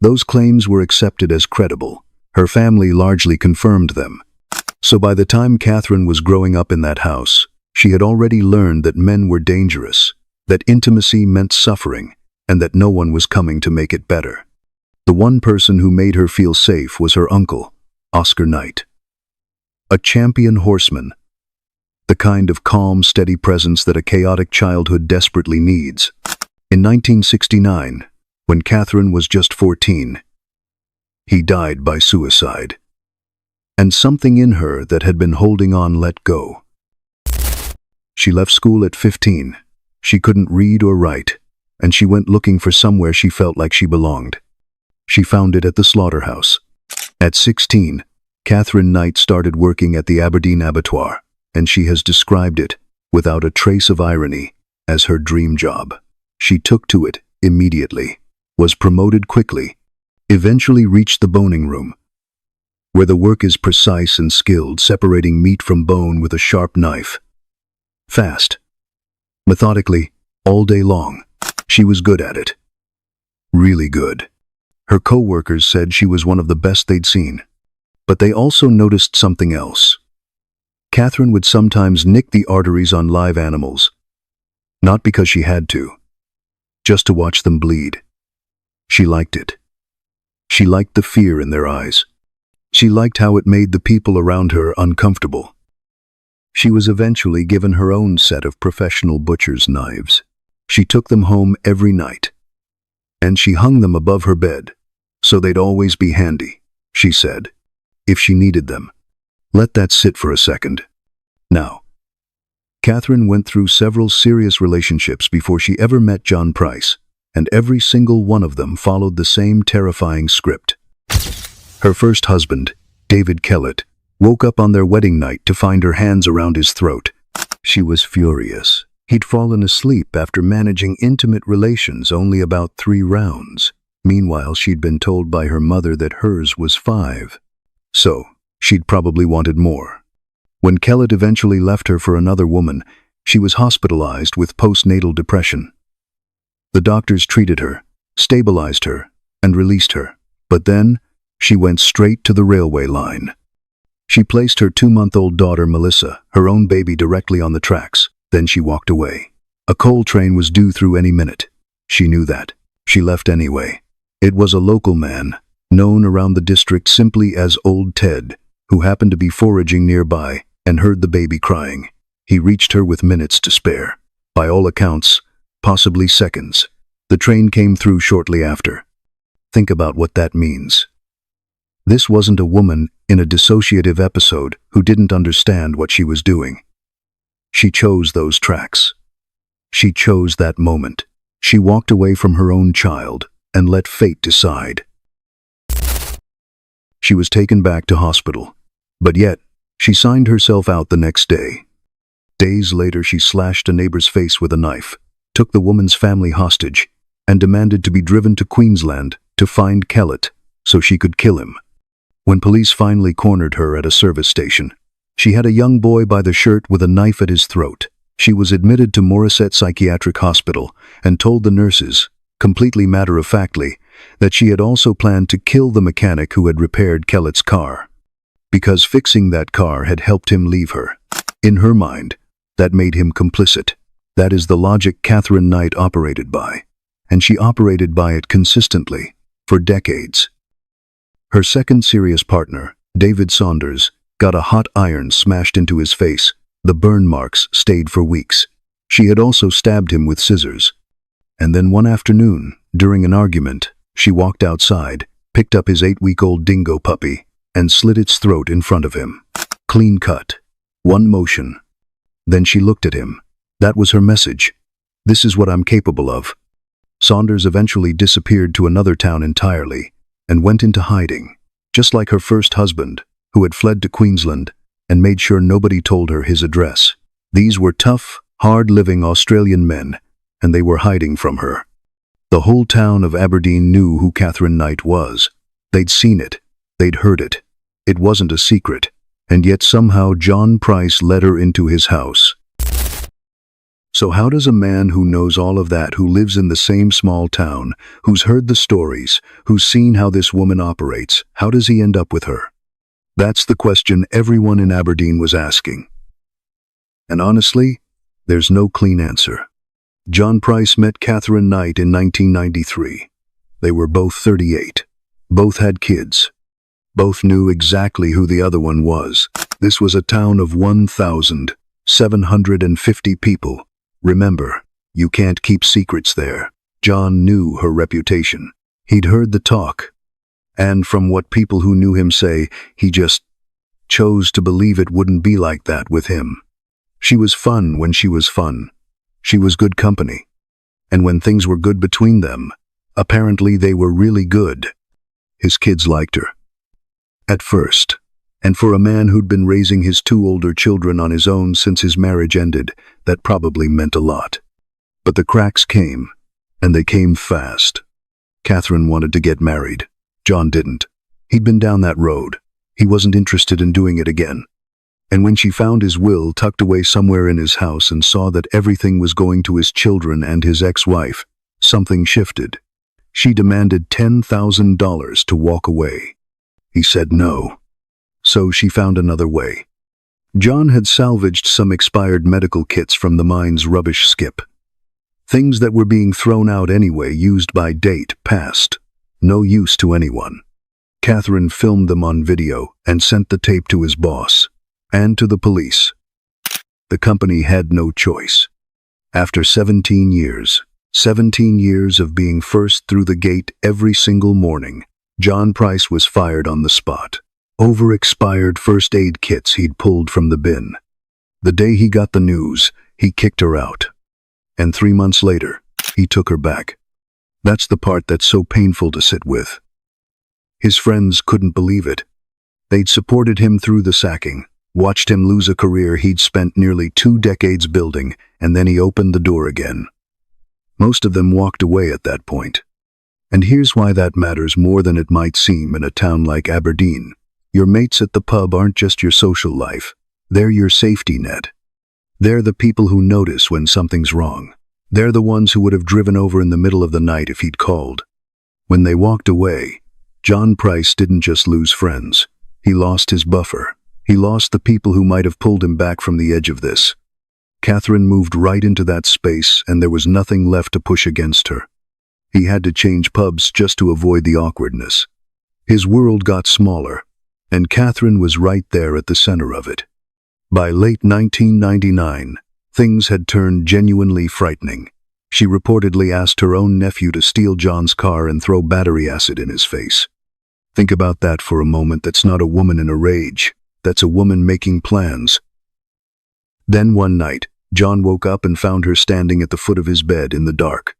Those claims were accepted as credible. Her family largely confirmed them. So by the time Catherine was growing up in that house, she had already learned that men were dangerous, that intimacy meant suffering, and that no one was coming to make it better. The one person who made her feel safe was her uncle, Oscar Knight. A champion horseman. The kind of calm, steady presence that a chaotic childhood desperately needs. In 1969, when Catherine was just 14, he died by suicide. And something in her that had been holding on let go. She left school at 15. She couldn't read or write, and she went looking for somewhere she felt like she belonged. She found it at the slaughterhouse. At 16, Catherine Knight started working at the Aberdeen abattoir, and she has described it, without a trace of irony, as her dream job. She took to it immediately, was promoted quickly, eventually reached the boning room, where the work is precise and skilled, separating meat from bone with a sharp knife. Fast. Methodically, all day long. She was good at it. Really good. Her co-workers said she was one of the best they'd seen. But they also noticed something else. Catherine would sometimes nick the arteries on live animals. Not because she had to. Just to watch them bleed. She liked it. She liked the fear in their eyes. She liked how it made the people around her uncomfortable. She was eventually given her own set of professional butcher's knives. She took them home every night. And she hung them above her bed, so they'd always be handy, she said, if she needed them. Let that sit for a second. Now, Catherine went through several serious relationships before she ever met John Price, and every single one of them followed the same terrifying script. Her first husband, David Kellett, woke up on their wedding night to find her hands around his throat. She was furious. He'd fallen asleep after managing intimate relations only about 3 rounds. Meanwhile, she'd been told by her mother that hers was 5. So, she'd probably wanted more. When Kellett eventually left her for another woman, she was hospitalized with postnatal depression. The doctors treated her, stabilized her, and released her. But then, she went straight to the railway line. She placed her 2-month-old daughter Melissa, her own baby, directly on the tracks. Then she walked away. A coal train was due through any minute. She knew that. She left anyway. It was a local man, known around the district simply as Old Ted, who happened to be foraging nearby and heard the baby crying. He reached her with minutes to spare. By all accounts, possibly seconds. The train came through shortly after. Think about what that means. This wasn't a woman in a dissociative episode who didn't understand what she was doing. She chose those tracks. She chose that moment. She walked away from her own child and let fate decide. She was taken back to hospital, but yet she signed herself out the next day. Days later, she slashed a neighbor's face with a knife, took the woman's family hostage, and demanded to be driven to Queensland to find Kellett so she could kill him. When police finally cornered her at a service station, she had a young boy by the shirt with a knife at his throat. She was admitted to Morisset Psychiatric Hospital and told the nurses, completely matter-of-factly, that she had also planned to kill the mechanic who had repaired Kellett's car, because fixing that car had helped him leave her. In her mind, that made him complicit. That is the logic Catherine Knight operated by, and she operated by it consistently, for decades. Her second serious partner, David Saunders, got a hot iron smashed into his face. The burn marks stayed for weeks. She had also stabbed him with scissors. And then one afternoon, during an argument, she walked outside, picked up his 8-week-old dingo puppy, and slit its throat in front of him. Clean cut. One motion. Then she looked at him. That was her message. This is what I'm capable of. Saunders eventually disappeared to another town entirely and went into hiding, just like her first husband, who had fled to Queensland and made sure nobody told her his address. These were tough, hard-living Australian men, and they were hiding from her. The whole town of Aberdeen knew who Catherine Knight was. They'd seen it. They'd heard it. It wasn't a secret, and yet somehow John Price led her into his house. So how does a man who knows all of that, who lives in the same small town, who's heard the stories, who's seen how this woman operates, how does he end up with her? That's the question everyone in Aberdeen was asking. And honestly, there's no clean answer. John Price met Catherine Knight in 1993. They were both 38. Both had kids. Both knew exactly who the other one was. This was a town of 1,750 people. Remember, you can't keep secrets there. John knew her reputation. He'd heard the talk. And from what people who knew him say, he just chose to believe it wouldn't be like that with him. She was fun when she was fun. She was good company. And when things were good between them, apparently they were really good. His kids liked her. At first. And for a man who'd been raising his 2 older children on his own since his marriage ended, that probably meant a lot. But the cracks came, and they came fast. Catherine wanted to get married. John didn't. He'd been down that road. He wasn't interested in doing it again. And when she found his will tucked away somewhere in his house and saw that everything was going to his children and his ex-wife, something shifted. She demanded $10,000 to walk away. He said no. So she found another way. John had salvaged some expired medical kits from the mine's rubbish skip. Things that were being thrown out anyway, used by date, past. No use to anyone. Catherine filmed them on video and sent the tape to his boss. And to the police. The company had no choice. After 17 years of being first through the gate every single morning, John Price was fired on the spot. Over expired first aid kits he'd pulled from the bin. The day he got the news, he kicked her out. And 3 months later, he took her back. That's the part that's so painful to sit with. His friends couldn't believe it. They'd supported him through the sacking, watched him lose a career he'd spent nearly 2 decades building, and then he opened the door again. Most of them walked away at that point. And here's why that matters more than it might seem in a town like Aberdeen. Your mates at the pub aren't just your social life. They're your safety net. They're the people who notice when something's wrong. They're the ones who would have driven over in the middle of the night if he'd called. When they walked away, John Price didn't just lose friends. He lost his buffer. He lost the people who might have pulled him back from the edge of this. Catherine moved right into that space, and there was nothing left to push against her. He had to change pubs just to avoid the awkwardness. His world got smaller, and Catherine was right there at the center of it. By late 1999, things had turned genuinely frightening. She reportedly asked her own nephew to steal John's car and throw battery acid in his face. Think about that for a moment. That's not a woman in a rage. That's a woman making plans. Then one night, John woke up and found her standing at the foot of his bed in the dark,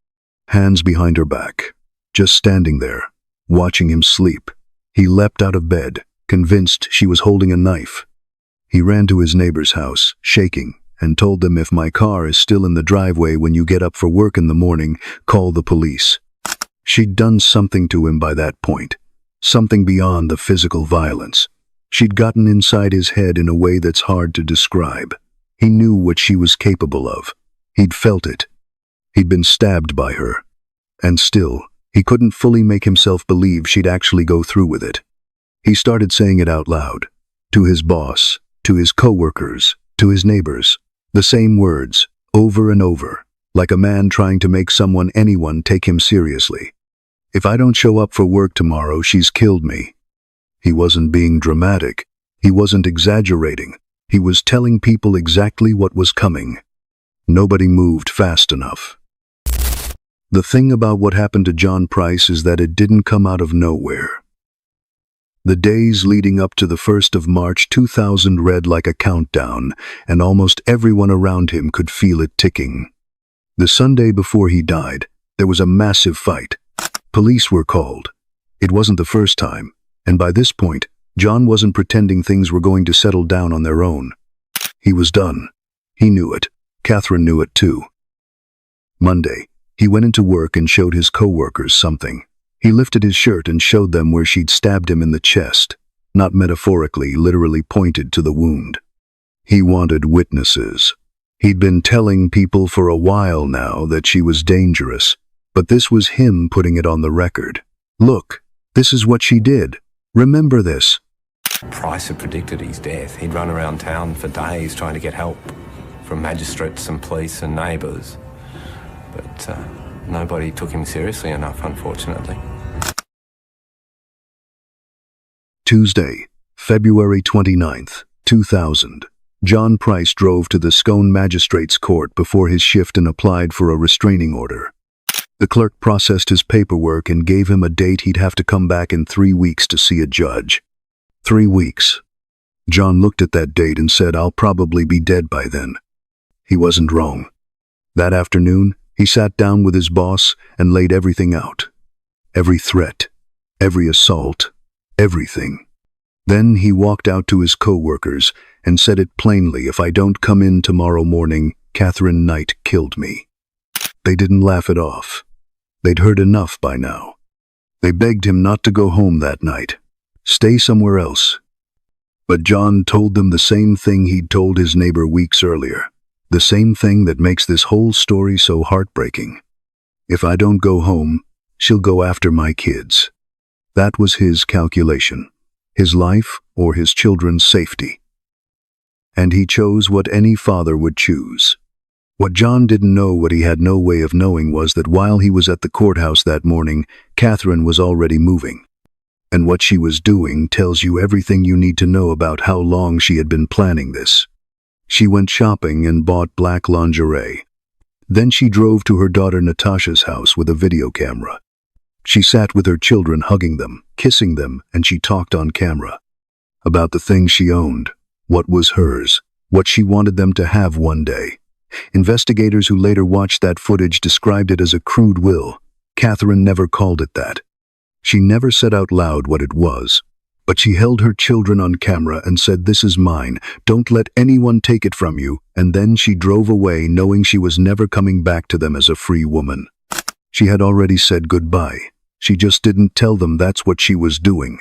hands behind her back, just standing there, watching him sleep. He leapt out of bed, convinced she was holding a knife. He ran to his neighbor's house, shaking, and told them, "If my car is still in the driveway when you get up for work in the morning, call the police." She'd done something to him by that point, something beyond the physical violence. She'd gotten inside his head in a way that's hard to describe. He knew what she was capable of. He'd felt it. He'd been stabbed by her. And still, he couldn't fully make himself believe she'd actually go through with it. He started saying it out loud. To his boss, to his coworkers, to his neighbors. The same words, over and over, like a man trying to make anyone take him seriously. "If I don't show up for work tomorrow, she's killed me." He wasn't being dramatic. He wasn't exaggerating. He was telling people exactly what was coming. Nobody moved fast enough. The thing about what happened to John Price is that it didn't come out of nowhere. The days leading up to the 1st of March 2000 read like a countdown, and almost everyone around him could feel it ticking. The Sunday before he died, there was a massive fight. Police were called. It wasn't the first time, and by this point, John wasn't pretending things were going to settle down on their own. He was done. He knew it. Catherine knew it too. Monday, he went into work and showed his co-workers something. He lifted his shirt and showed them where she'd stabbed him in the chest, not metaphorically, literally pointed to the wound. He wanted witnesses. He'd been telling people for a while now that she was dangerous, but this was him putting it on the record. Look, this is what she did. Remember this. Price had predicted his death. He'd run around town for days trying to get help from magistrates and police and neighbours. But nobody took him seriously enough, unfortunately. Tuesday, February 29th, 2000. John Price drove to the Scone Magistrates Court before his shift and applied for a restraining order. The clerk processed his paperwork and gave him a date he'd have to come back in 3 weeks to see a judge. 3 weeks. John looked at that date and said, "I'll probably be dead by then." He wasn't wrong. That afternoon, he sat down with his boss and laid everything out. Every threat, every assault, everything. Then he walked out to his co-workers and said it plainly, "If I don't come in tomorrow morning, Catherine Knight killed me." They didn't laugh it off. They'd heard enough by now. They begged him not to go home that night. Stay somewhere else. But John told them the same thing he'd told his neighbor weeks earlier. The same thing that makes this whole story so heartbreaking. "If I don't go home, she'll go after my kids." That was his calculation. His life or his children's safety. And he chose what any father would choose. What John didn't know, what he had no way of knowing, was that while he was at the courthouse that morning, Catherine was already moving. And what she was doing tells you everything you need to know about how long she had been planning this. She went shopping and bought black lingerie. Then she drove to her daughter Natasha's house with a video camera. She sat with her children, hugging them, kissing them, and she talked on camera about the things she owned, what was hers, what she wanted them to have one day. Investigators who later watched that footage described it as a crude will. Catherine never called it that. She never said out loud what it was, but she held her children on camera and said, "This is mine, don't let anyone take it from you," and then she drove away knowing she was never coming back to them as a free woman. She had already said goodbye. She just didn't tell them that's what she was doing.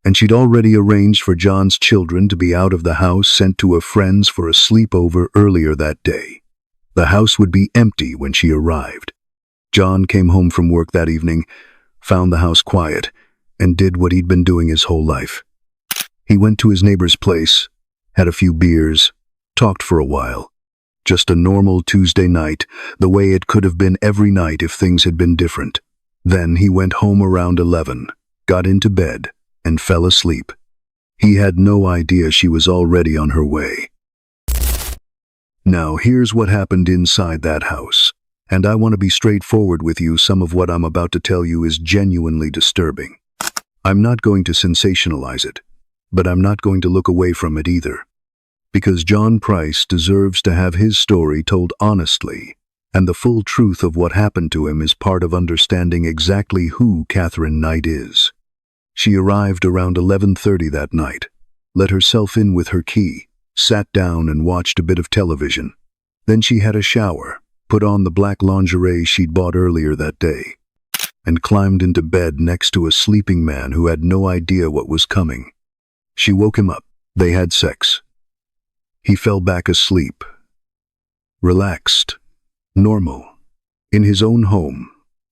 And she'd already arranged for John's children to be out of the house, sent to a friend's for a sleepover earlier that day. The house would be empty when she arrived. John came home from work that evening, found the house quiet, and did what he'd been doing his whole life. He went to his neighbor's place, had a few beers, talked for a while. Just a normal Tuesday night, the way it could have been every night if things had been different. Then he went home around 11, got into bed, and fell asleep. He had no idea she was already on her way. Now here's what happened inside that house. And I want to be straightforward with you. Some of what I'm about to tell you is genuinely disturbing. I'm not going to sensationalize it, but I'm not going to look away from it either. Because John Price deserves to have his story told honestly, and the full truth of what happened to him is part of understanding exactly who Catherine Knight is. She arrived around 11:30 that night, let herself in with her key, sat down and watched a bit of television. Then she had a shower, put on the black lingerie she'd bought earlier that day, and climbed into bed next to a sleeping man who had no idea what was coming. She woke him up. They had sex. He fell back asleep. Relaxed. Normal. In his own home,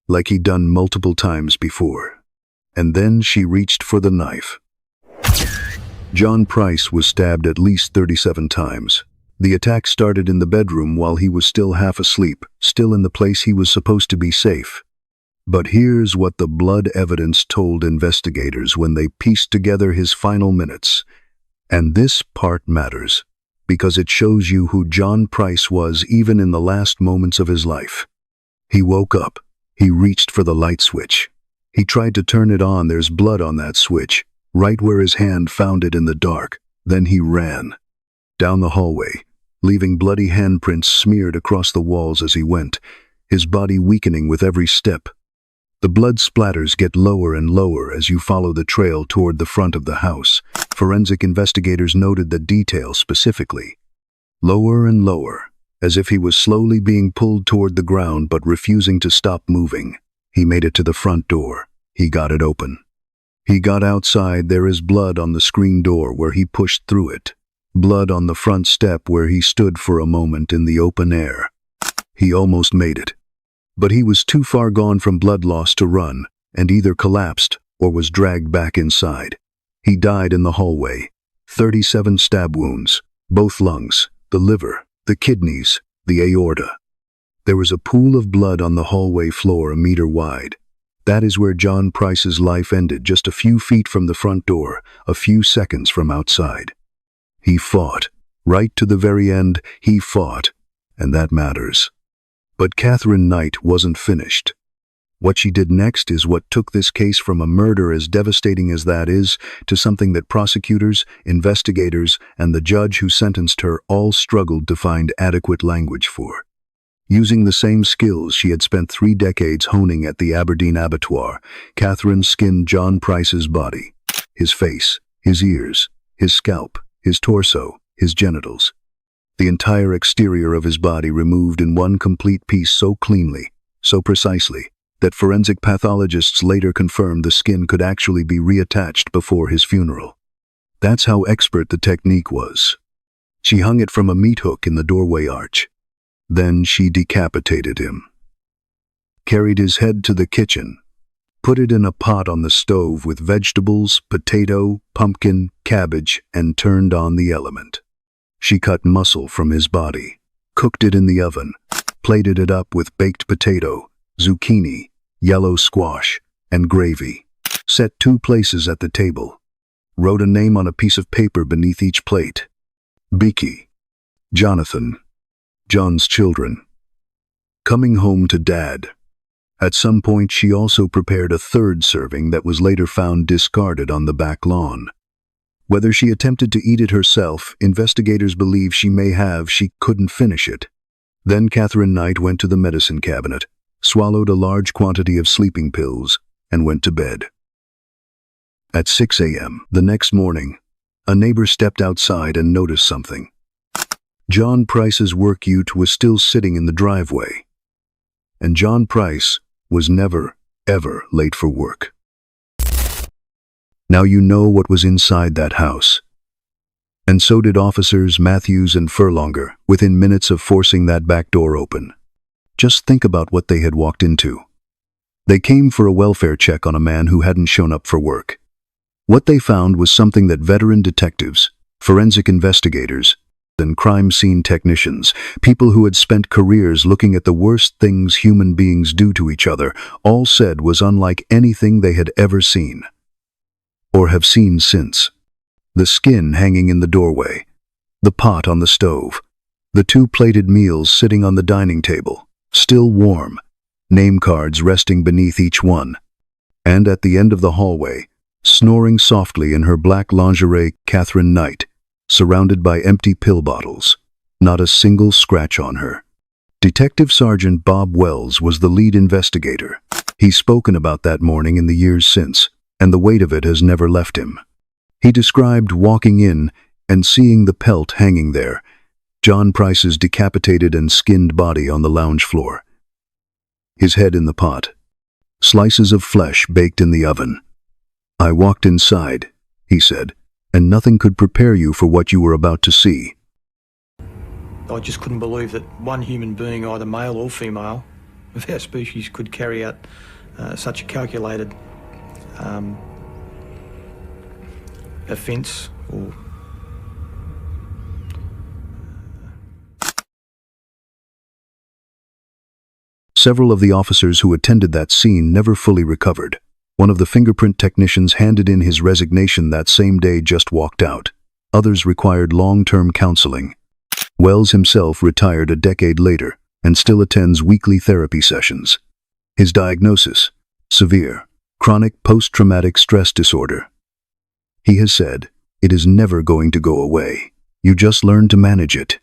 like he'd done multiple times before. And then she reached for the knife. John Price was stabbed at least 37 times. The attack started in the bedroom while he was still half asleep, still in the place he was supposed to be safe. But here's what the blood evidence told investigators when they pieced together his final minutes. And this part matters, because it shows you who John Price was even in the last moments of his life. He woke up. He reached for the light switch. He tried to turn it on. There's blood on that switch, right where his hand found it in the dark. Then he ran down the hallway, leaving bloody handprints smeared across the walls as he went, his body weakening with every step. The blood splatters get lower and lower as you follow the trail toward the front of the house. Forensic investigators noted the detail specifically. Lower and lower, as if he was slowly being pulled toward the ground but refusing to stop moving. He made it to the front door. He got it open. He got outside. There is blood on the screen door where he pushed through it. Blood on the front step where he stood for a moment in the open air. He almost made it. But he was too far gone from blood loss to run, and either collapsed or was dragged back inside. He died in the hallway. 37 stab wounds, both lungs, the liver, the kidneys, the aorta. There was a pool of blood on the hallway floor 1 meter wide. That is where John Price's life ended, just a few feet from the front door, a few seconds from outside. He fought. Right to the very end, he fought, and that matters. But Catherine Knight wasn't finished. What she did next is what took this case from a murder as devastating as that is to something that prosecutors, investigators, and the judge who sentenced her all struggled to find adequate language for. Using the same skills she had spent 3 decades honing at the Aberdeen abattoir, Catherine skinned John Price's body, his face, his ears, his scalp, his torso, his genitals. The entire exterior of his body removed in one complete piece so cleanly, so precisely, that forensic pathologists later confirmed the skin could actually be reattached before his funeral. That's how expert the technique was. She hung it from a meat hook in the doorway arch. Then she decapitated him. Carried his head to the kitchen, put it in a pot on the stove with vegetables, potato, pumpkin, cabbage, and turned on the element. She cut muscle from his body, cooked it in the oven, plated it up with baked potato, zucchini, yellow squash, and gravy. Set 2 places at the table. Wrote a name on a piece of paper beneath each plate. Beaky. Jonathan. John's children. Coming home to Dad. At some point she also prepared a 3rd serving that was later found discarded on the back lawn. Whether she attempted to eat it herself, investigators believe she may have. She couldn't finish it. Then Catherine Knight went to the medicine cabinet, swallowed a large quantity of sleeping pills, and went to bed. At 6 a.m. the next morning, a neighbor stepped outside and noticed something. John Price's work ute was still sitting in the driveway. And John Price was never, ever late for work. Now you know what was inside that house. And so did officers Matthews and Furlonger, within minutes of forcing that back door open. Just think about what they had walked into. They came for a welfare check on a man who hadn't shown up for work. What they found was something that veteran detectives, forensic investigators, and crime scene technicians, people who had spent careers looking at the worst things human beings do to each other, all said was unlike anything they had ever seen. Or have seen since. The skin hanging in the doorway, the pot on the stove, the 2 plated meals sitting on the dining table, still warm, name cards resting beneath each one, and at the end of the hallway, snoring softly in her black lingerie, Catherine Knight, surrounded by empty pill bottles, not a single scratch on her. Detective Sergeant Bob Wells was the lead investigator. He's spoken about that morning in the years since, and the weight of it has never left him. He described walking in and seeing the pelt hanging there, John Price's decapitated and skinned body on the lounge floor. His head in the pot. Slices of flesh baked in the oven. I walked inside, he said, and nothing could prepare you for what you were about to see. I just couldn't believe that one human being, either male or female, of our species could carry out such a calculated offence or Several of the officers who attended that scene never fully recovered. One of the fingerprint technicians handed in his resignation that same day, just walked out. Others required long-term counseling. Wells himself retired a decade later and still attends weekly therapy sessions. His diagnosis: severe, chronic post-traumatic stress disorder. He has said, "It is never going to go away. You just learn to manage it."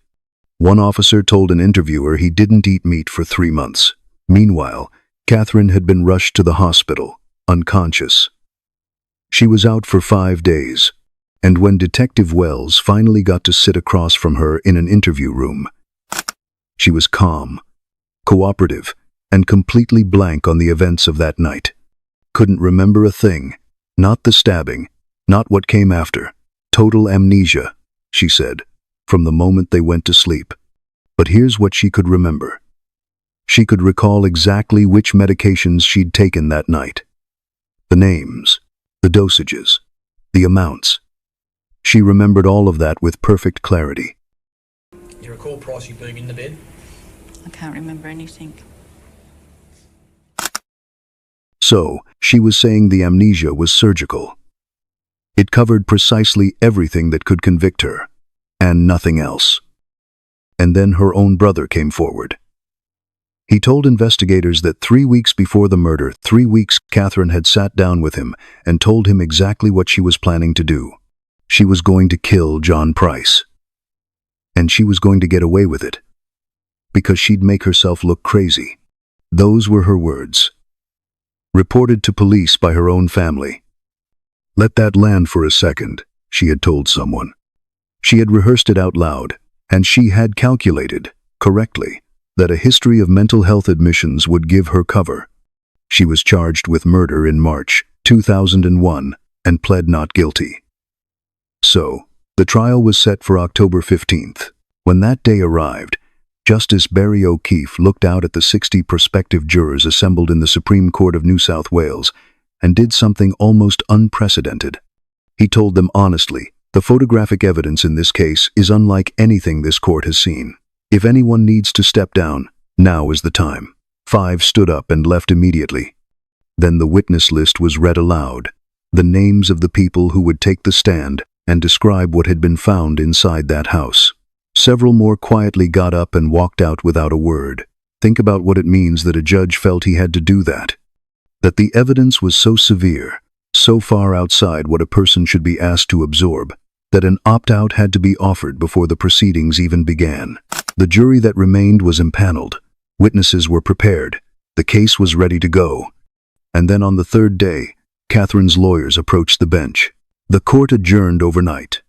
One officer told an interviewer he didn't eat meat for 3 months. Meanwhile, Catherine had been rushed to the hospital, unconscious. She was out for 5 days, and when Detective Wells finally got to sit across from her in an interview room, she was calm, cooperative, and completely blank on the events of that night. Couldn't remember a thing, not the stabbing, not what came after. Total amnesia, she said, from the moment they went to sleep. But here's what she could remember. She could recall exactly which medications she'd taken that night. The names, the dosages, the amounts. She remembered all of that with perfect clarity. You recall Pricey being in the bed? I can't remember anything. So, she was saying the amnesia was surgical. It covered precisely everything that could convict her, and nothing else. And then her own brother came forward. He told investigators that 3 weeks before the murder, 3 weeks, Catherine had sat down with him and told him exactly what she was planning to do. She was going to kill John Price. And she was going to get away with it, because she'd make herself look crazy. Those were her words. Reported to police by her own family. "Let that land for a second," she had told someone. She had rehearsed it out loud, and she had calculated, correctly, that a history of mental health admissions would give her cover. She was charged with murder in March 2001 and pled not guilty. So, the trial was set for October 15th. When that day arrived, Justice Barry O'Keefe looked out at the 60 prospective jurors assembled in the Supreme Court of New South Wales and did something almost unprecedented. He told them honestly, "The photographic evidence in this case is unlike anything this court has seen. If anyone needs to step down, now is the time." 5 stood up and left immediately. Then the witness list was read aloud, the names of the people who would take the stand and describe what had been found inside that house. Several more quietly got up and walked out without a word. Think about what it means that a judge felt he had to do that. That the evidence was so severe, so far outside what a person should be asked to absorb, that an opt-out had to be offered before the proceedings even began. The jury that remained was impaneled. Witnesses were prepared. The case was ready to go. And then on the 3rd day, Catherine's lawyers approached the bench. The court adjourned overnight.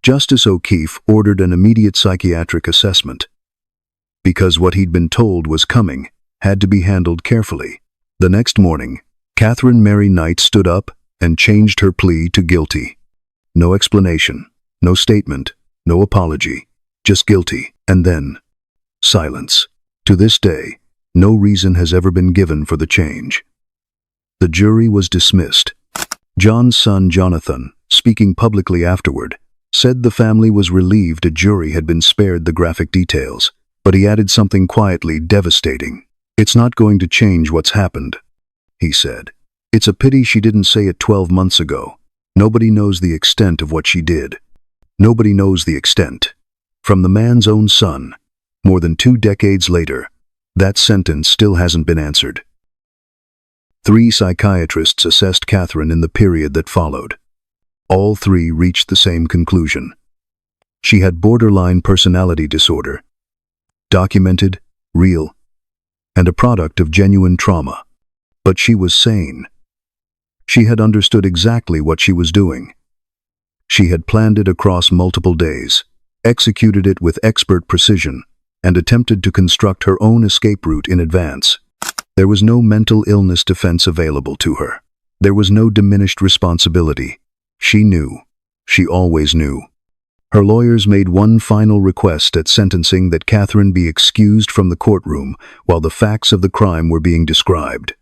Justice O'Keefe ordered an immediate psychiatric assessment, because what he'd been told was coming had to be handled carefully. The next morning, Catherine Mary Knight stood up and changed her plea to guilty. No explanation, no statement, no apology, just guilty, and then silence. To this day, no reason has ever been given for the change. The jury was dismissed. John's son Jonathan, speaking publicly afterward, said the family was relieved a jury had been spared the graphic details, but he added something quietly devastating. "It's not going to change what's happened," he said. "It's a pity she didn't say it 12 months ago. Nobody knows the extent of what she did. Nobody knows the extent." From the man's own son, more than 2 decades later, that sentence still hasn't been answered. 3 psychiatrists assessed Catherine in the period that followed. All 3 reached the same conclusion. She had borderline personality disorder, documented, real, and a product of genuine trauma. But she was sane. She had understood exactly what she was doing. She had planned it across multiple days, executed it with expert precision, and attempted to construct her own escape route in advance. There was no mental illness defense available to her. There was no diminished responsibility. She knew. She always knew. Her lawyers made one final request at sentencing that Catherine be excused from the courtroom while the facts of the crime were being described.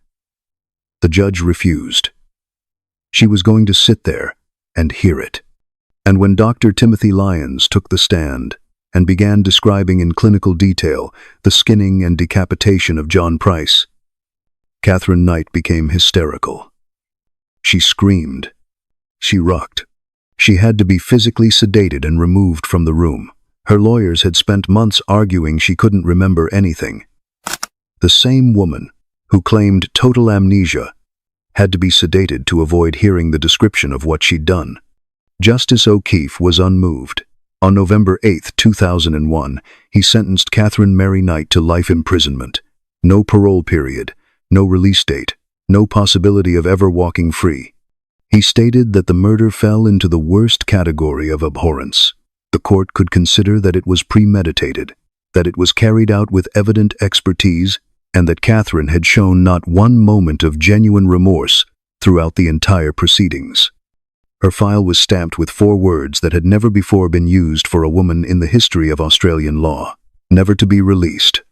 The judge refused. She was going to sit there and hear it. And when Dr. Timothy Lyons took the stand and began describing in clinical detail the skinning and decapitation of John Price, Catherine Knight became hysterical. She screamed. She rocked. She had to be physically sedated and removed from the room. Her lawyers had spent months arguing she couldn't remember anything. The same woman who claimed total amnesia had to be sedated to avoid hearing the description of what she'd done. Justice O'Keefe was unmoved. On November 8, 2001, he sentenced Catherine Mary Knight to life imprisonment. No parole period, no release date, no possibility of ever walking free. He stated that the murder fell into the worst category of abhorrence. The court could consider that it was premeditated, that it was carried out with evident expertise, and that Catherine had shown not one moment of genuine remorse throughout the entire proceedings. Her file was stamped with 4 words that had never before been used for a woman in the history of Australian law: never to be released.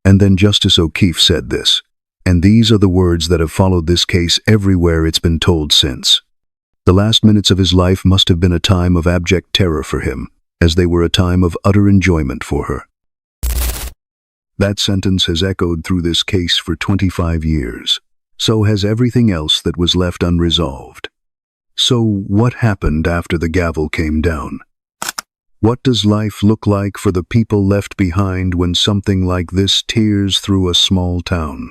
And then Justice O'Keefe said this, and these are the words that have followed this case everywhere it's been told since. The last minutes of his life must have been a time of abject terror for him, as they were a time of utter enjoyment for her. That sentence has echoed through this case for 25 years. So has everything else that was left unresolved. So what happened after the gavel came down? What does life look like for the people left behind when something like this tears through a small town?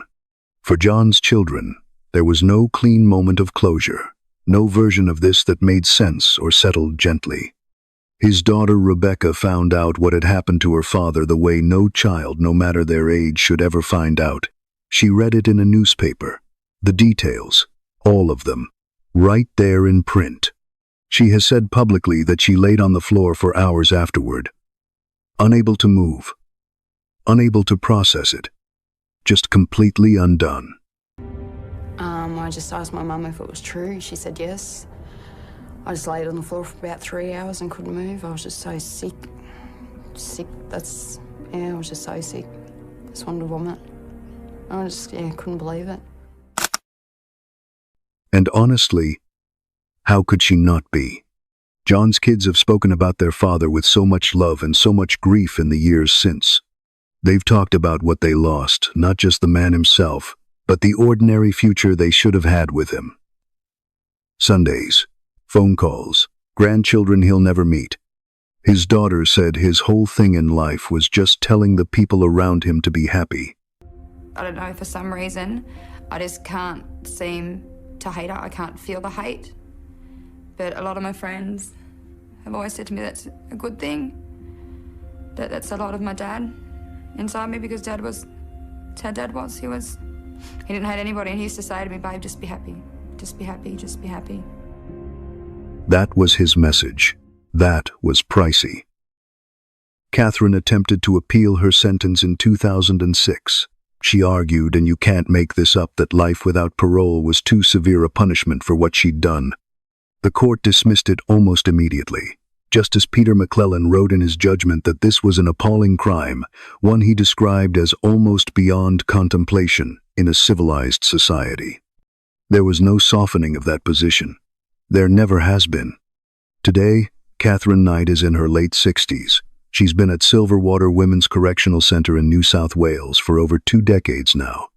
For John's children, there was no clean moment of closure, no version of this that made sense or settled gently. His daughter Rebecca found out what had happened to her father the way no child, no matter their age, should ever find out. She read it in a newspaper. The details, all of them, right there in print. She has said publicly that she laid on the floor for hours afterward, unable to move, unable to process it, just completely undone. I just asked my mum if it was true. She said yes. I just laid on the floor for about 3 hours and couldn't move. I was just so sick. I was just so sick. Just wanted to vomit. I just, couldn't believe it. And honestly, how could she not be? John's kids have spoken about their father with so much love and so much grief in the years since. They've talked about what they lost, not just the man himself, but the ordinary future they should have had with him. Sundays, phone calls, grandchildren he'll never meet. His daughter said his whole thing in life was just telling the people around him to be happy. I don't know, for some reason, I just can't seem to hate her. I can't feel the hate. But a lot of my friends have always said to me that's a good thing. That's a lot of my dad inside me, because Dad was how Dad was. He didn't hate anybody, and he used to say to me, babe, just be happy. Just be happy, just be happy. That was his message. That was pricey. Catherine attempted to appeal her sentence in 2006. She argued, and you can't make this up, that life without parole was too severe a punishment for what she'd done. The court dismissed it almost immediately. Justice Peter McClellan wrote in his judgment that this was an appalling crime, one he described as almost beyond contemplation in a civilized society. There was no softening of that position. There never has been. Today, Catherine Knight is in her late 60s. She's been at Silverwater Women's Correctional Centre in New South Wales for over 2 decades now.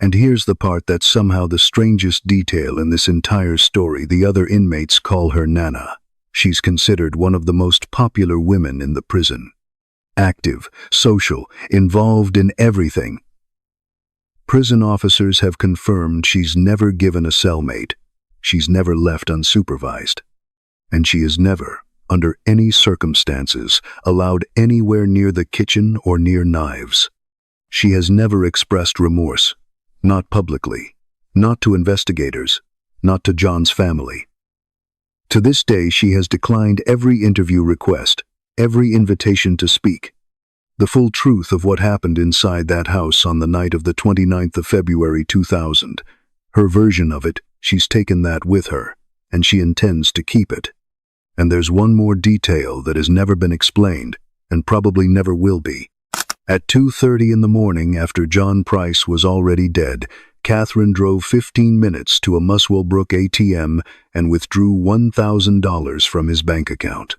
And here's the part that's somehow the strangest detail in this entire story. The other inmates call her Nana. She's considered one of the most popular women in the prison. Active, social, involved in everything. Prison officers have confirmed she's never given a cellmate. She's never left unsupervised. And she is never, under any circumstances, allowed anywhere near the kitchen or near knives. She has never expressed remorse, not publicly, not to investigators, not to John's family. To this day, she has declined every interview request, every invitation to speak. The full truth of what happened inside that house on the night of the 29th of February 2000, her version of it, she's taken that with her, and she intends to keep it. And there's one more detail that has never been explained, and probably never will be. At 2:30 in the morning, after John Price was already dead, Catherine drove 15 minutes to a Muswell Brook ATM and withdrew $1,000 from his bank account.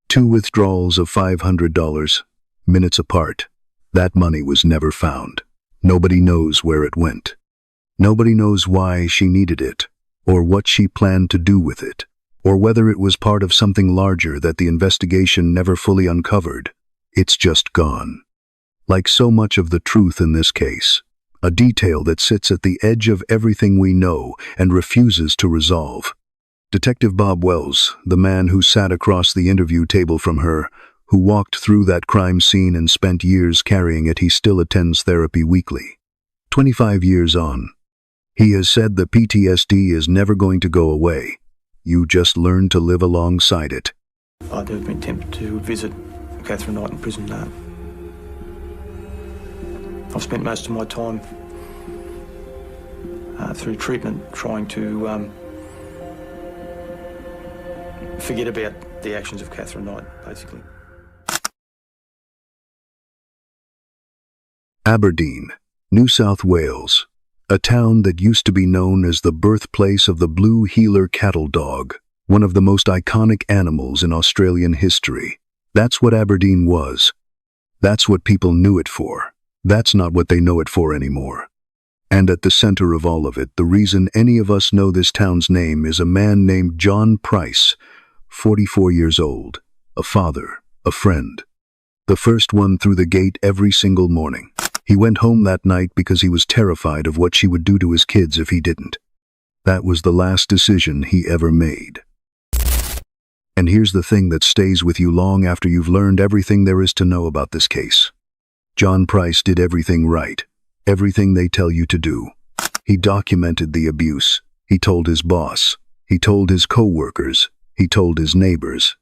2 withdrawals of $500, minutes apart. That money was never found. Nobody knows where it went. Nobody knows why she needed it, or what she planned to do with it, or whether it was part of something larger that the investigation never fully uncovered. It's just gone. Like so much of the truth in this case, a detail that sits at the edge of everything we know and refuses to resolve. Detective Bob Wells, the man who sat across the interview table from her, who walked through that crime scene and spent years carrying it, he still attends therapy weekly. 25 years on. He has said the PTSD is never going to go away. You just learn to live alongside it. I'd have been tempted to visit Catherine Knight in prison. I've spent most of my time through treatment trying to forget about the actions of Catherine Knight, basically. Aberdeen, New South Wales, a town that used to be known as the birthplace of the blue heeler cattle dog, one of the most iconic animals in Australian history. That's what Aberdeen was. That's what people knew it for. That's not what they know it for anymore. And at the center of all of it, the reason any of us know this town's name is a man named John Price, 44 years old, a father, a friend. The first one through the gate every single morning. He went home that night because he was terrified of what she would do to his kids if he didn't. That was the last decision he ever made. And here's the thing that stays with you long after you've learned everything there is to know about this case. John Price did everything right, everything they tell you to do. He documented the abuse. He told his boss. He told his co-workers. He told his neighbors.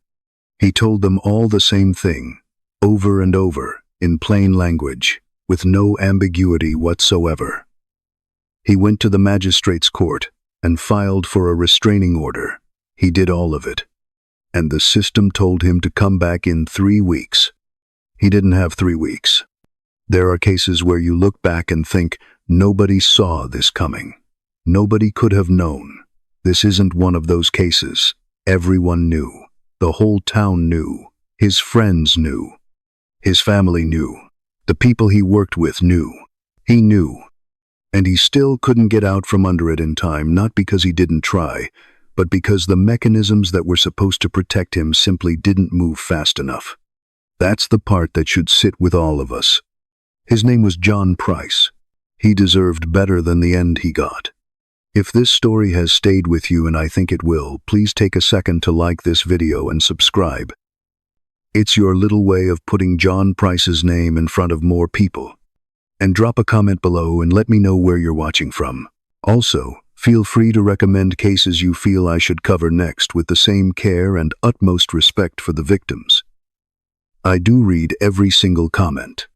He told them all the same thing, over and over, in plain language, with no ambiguity whatsoever. He went to the magistrate's court and filed for a restraining order. He did all of it. And the system told him to come back in 3 weeks. He didn't have 3 weeks. There are cases where you look back and think, nobody saw this coming. Nobody could have known. This isn't one of those cases. Everyone knew. The whole town knew. His friends knew. His family knew. The people he worked with knew. He knew. And he still couldn't get out from under it in time, not because he didn't try, but because the mechanisms that were supposed to protect him simply didn't move fast enough. That's the part that should sit with all of us. His name was John Price. He deserved better than the end he got. If this story has stayed with you, and I think it will, please take a second to like this video and subscribe. It's your little way of putting John Price's name in front of more people. And drop a comment below and let me know where you're watching from. Also, feel free to recommend cases you feel I should cover next with the same care and utmost respect for the victims. I do read every single comment.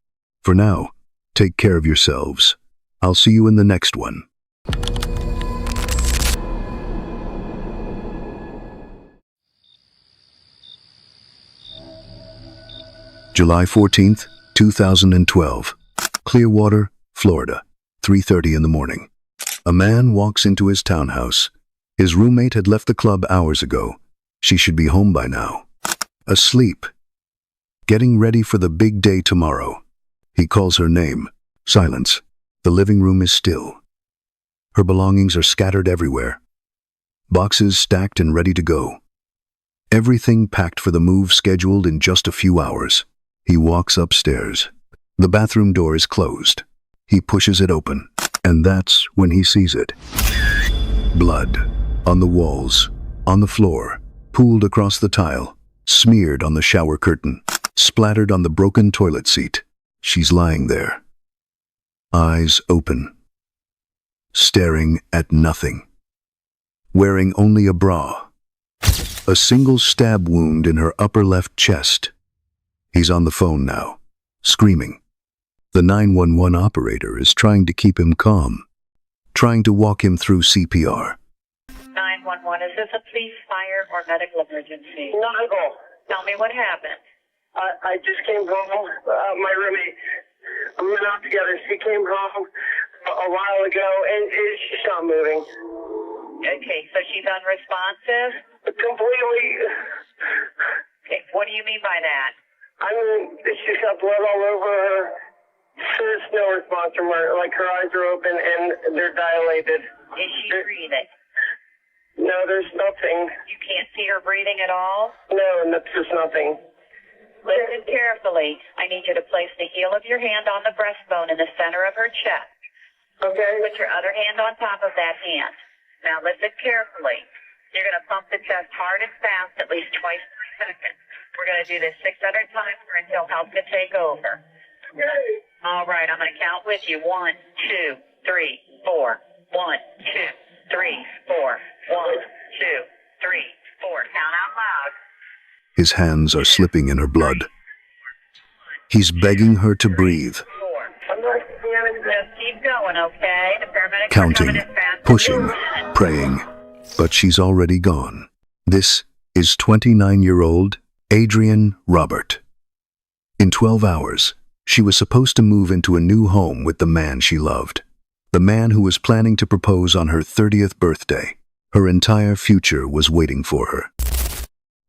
For now, take care of yourselves. I'll see you in the next one. July 14th, 2012. Clearwater, Florida, 3:30 in the morning. A man walks into his townhouse. His roommate had left the club hours ago. She should be home by now. Asleep. Getting ready for the big day tomorrow. He calls her name. Silence. The living room is still. Her belongings are scattered everywhere. Boxes stacked and ready to go. Everything packed for the move scheduled in just a few hours. He walks upstairs. The bathroom door is closed. He pushes it open, and that's when he sees it. Blood. On the walls, on the floor, pooled across the tile, smeared on the shower curtain, splattered on the broken toilet seat. She's lying there. Eyes open. Staring at nothing. Wearing only a bra. A single stab wound in her upper left chest. He's on the phone now, screaming. The 911 operator is trying to keep him calm, trying to walk him through CPR. 911, is this a police, fire, or medical emergency? Medical. Tell me what happened. I just came home. My roommate, we went out together. She came home a while ago, and she's not moving. Okay, so she's unresponsive? Completely. Okay, what do you mean by that? I mean, she's got blood all over her. There's no response from her. Like, her eyes are open, and they're dilated. Is she breathing? No, there's nothing. You can't see her breathing at all? No, that's just nothing. Listen carefully. I need you to place the heel of your hand on the breastbone in the center of her chest. Okay? Put your other hand on top of that hand. Now listen carefully. You're going to pump the chest hard and fast, at least twice per second. We're going to do this 600 times or until help can take over. Okay. All right, I'm going to count with you. 1, 2, 3, 4. 1, 2, 3, 4. 1, 2, 3, 4. Count out loud. His hands are slipping in her blood. He's begging her to breathe, I'm not scamming. Just keep going, okay? The paramedics are counting, coming as fast as pushing, they can. praying. But she's already gone. This is 29-year-old Adrienne Robert. In 12 hours, she was supposed to move into a new home with the man she loved. The man who was planning to propose on her 30th birthday. Her entire future was waiting for her.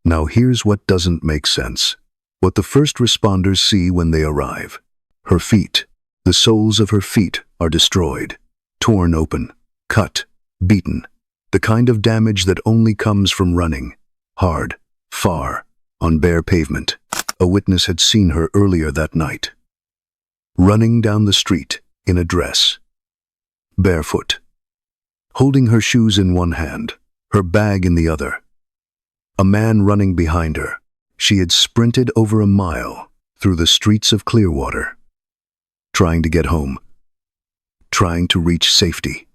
Now here's what doesn't make sense. What the first responders see when they arrive. Her feet. The soles of her feet are destroyed, torn open, cut, beaten. The kind of damage that only comes from running, hard, far, on bare pavement. A witness had seen her earlier that night. Running down the street in a dress. Barefoot. Holding her shoes in one hand, her bag in the other. A man running behind her. She had sprinted over a mile through the streets of Clearwater, trying to get home, trying to reach safety,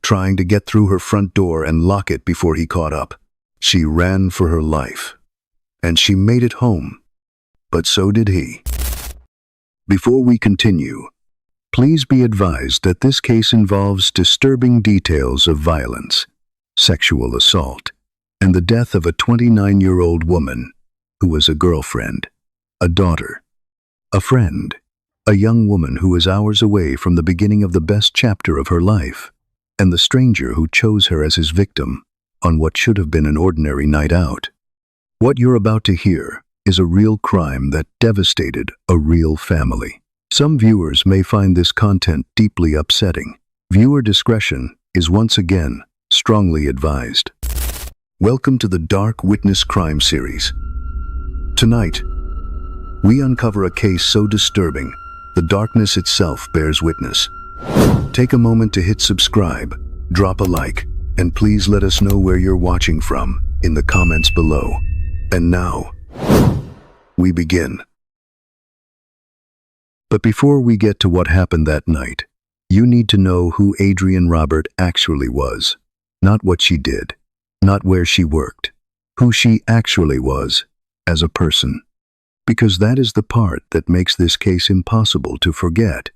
trying to get through her front door and lock it before he caught up. She ran for her life, and she made it home, but so did he. Before we continue, please be advised that this case involves disturbing details of violence, sexual assault, and the death of a 29-year-old woman who was a girlfriend, a daughter, a friend, a young woman who was hours away from the beginning of the best chapter of her life, and the stranger who chose her as his victim on what should have been an ordinary night out. What you're about to hear is a real crime that devastated a real family. Some viewers may find this content deeply upsetting. Viewer discretion is once again strongly advised. Welcome to the Dark Witness Crime Series. Tonight, we uncover a case so disturbing, the darkness itself bears witness. Take a moment to hit subscribe, drop a like, and please let us know where you're watching from in the comments below. And now, we begin. But before we get to what happened that night, you need to know who Adrienne Robert actually was. Not what she did, not where she worked, who she actually was as a person. Because that is the part that makes this case impossible to forget.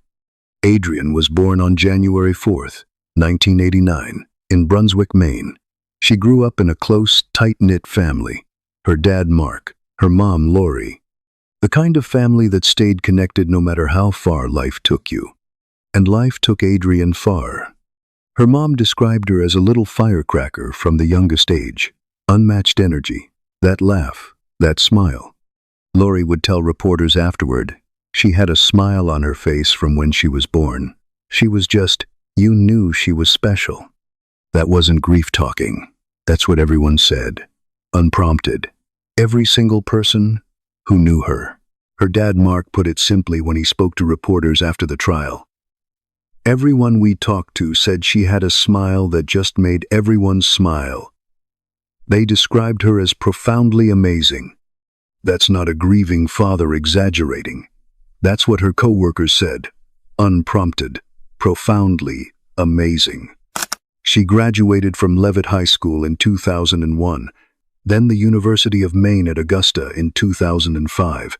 Adrienne was born on January 4th, 1989, in Brunswick, Maine. She grew up in a close, tight-knit family. Her dad, Mark, her mom, Lori. The kind of family that stayed connected no matter how far life took you. And life took Adrienne far. Her mom described her as a little firecracker from the youngest age. Unmatched energy, that laugh, that smile. Lori would tell reporters afterward, she had a smile on her face from when she was born. She was just, you knew she was special. That wasn't grief talking. That's what everyone said. Unprompted. Every single person who knew her. Her dad, Mark, put it simply when he spoke to reporters after the trial. Everyone we talked to said she had a smile that just made everyone smile. They described her as profoundly amazing. That's not a grieving father exaggerating. That's what her co-workers said. Unprompted. Profoundly amazing. She graduated from Leavitt High School in 2001, then the University of Maine at Augusta in 2005.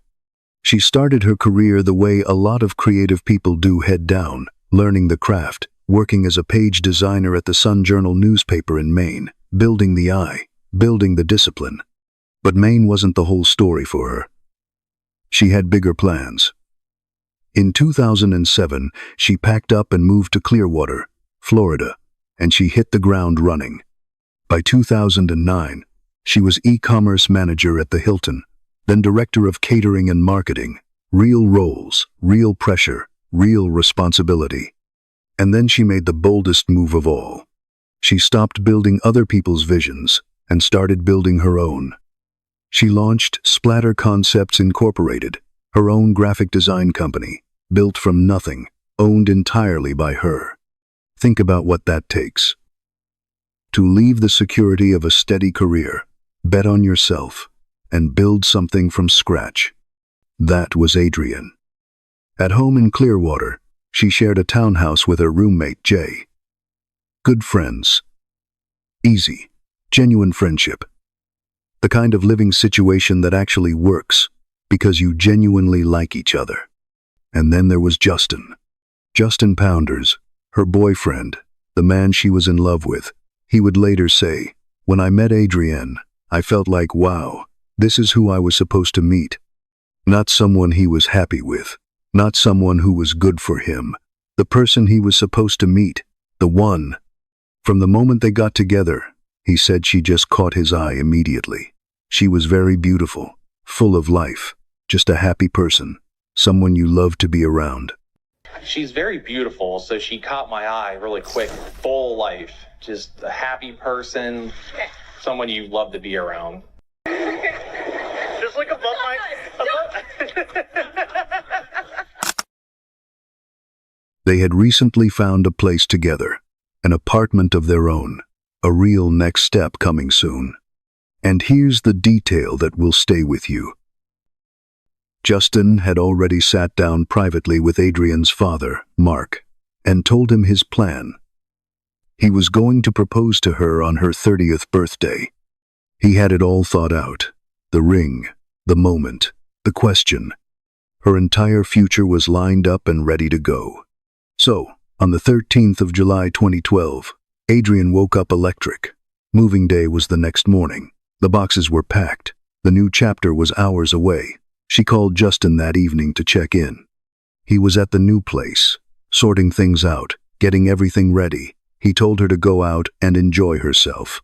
She started her career the way a lot of creative people do, head down, learning the craft, working as a page designer at the Sun Journal newspaper in Maine, building the eye, building the discipline. But Maine wasn't the whole story for her. She had bigger plans. In 2007, she packed up and moved to Clearwater, Florida, and she hit the ground running. By 2009, she was e-commerce manager at the Hilton, then director of catering and marketing. Real roles, real pressure, real responsibility. And then she made the boldest move of all. She stopped building other people's visions and started building her own. She launched Splatter Concepts Incorporated, her own graphic design company, built from nothing, owned entirely by her. Think about what that takes. To leave the security of a steady career, bet on yourself, and build something from scratch. That was Adrienne. At home in Clearwater, she shared a townhouse with her roommate, Jay. Good friends. Easy, genuine friendship. The kind of living situation that actually works because you genuinely like each other. And then there was Justin. Justin Pounders, her boyfriend, the man she was in love with. He would later say, "When I met Adrienne, I felt like, wow, this is who I was supposed to meet." Not someone he was happy with, not someone who was good for him, the person he was supposed to meet, the one. From the moment they got together, he said she just caught his eye immediately. She was very beautiful, full of life, just a happy person, someone you love to be around. She's very beautiful, so she caught my eye really quick. Full life, just a happy person, someone you love to be around. Just like above my... They had recently found a place together, an apartment of their own, a real next step coming soon. And here's the detail that will stay with you. Justin had already sat down privately with Adrienne's father, Mark, and told him his plan. He was going to propose to her on her 30th birthday. He had it all thought out. The ring, the moment, the question. Her entire future was lined up and ready to go. So, on the 13th of July 2012, Adrienne woke up electric. Moving day was the next morning. The boxes were packed. The new chapter was hours away. She called Justin that evening to check in. He was at the new place, sorting things out, getting everything ready. He told her to go out and enjoy herself.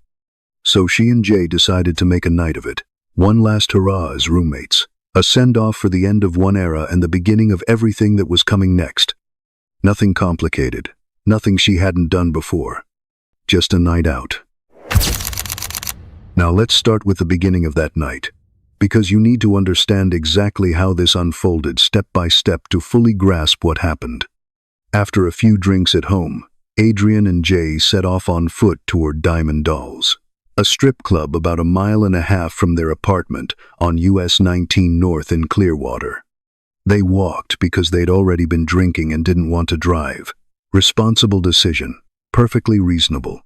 So she and Jay decided to make a night of it. One last hurrah as roommates. A send-off for the end of one era and the beginning of everything that was coming next. Nothing complicated. Nothing she hadn't done before. Just a night out. Now let's start with the beginning of that night, because you need to understand exactly how this unfolded step by step to fully grasp what happened. After a few drinks at home, Adrienne and Jay set off on foot toward Diamond Dolls, a strip club about 1.5 miles from their apartment on US 19 North in Clearwater. They walked because they'd already been drinking and didn't want to drive. Responsible decision, perfectly reasonable.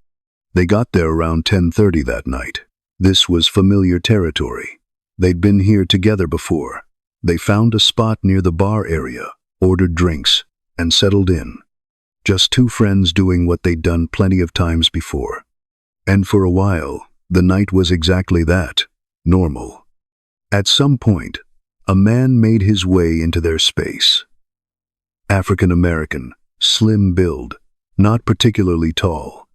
They got there around 10:30 that night. This was familiar territory. They'd been here together before. They found a spot near the bar area, ordered drinks, and settled in. Just two friends doing what they'd done plenty of times before. And for a while, the night was exactly that, normal. At some point, a man made his way into their space. African American, slim build, not particularly tall.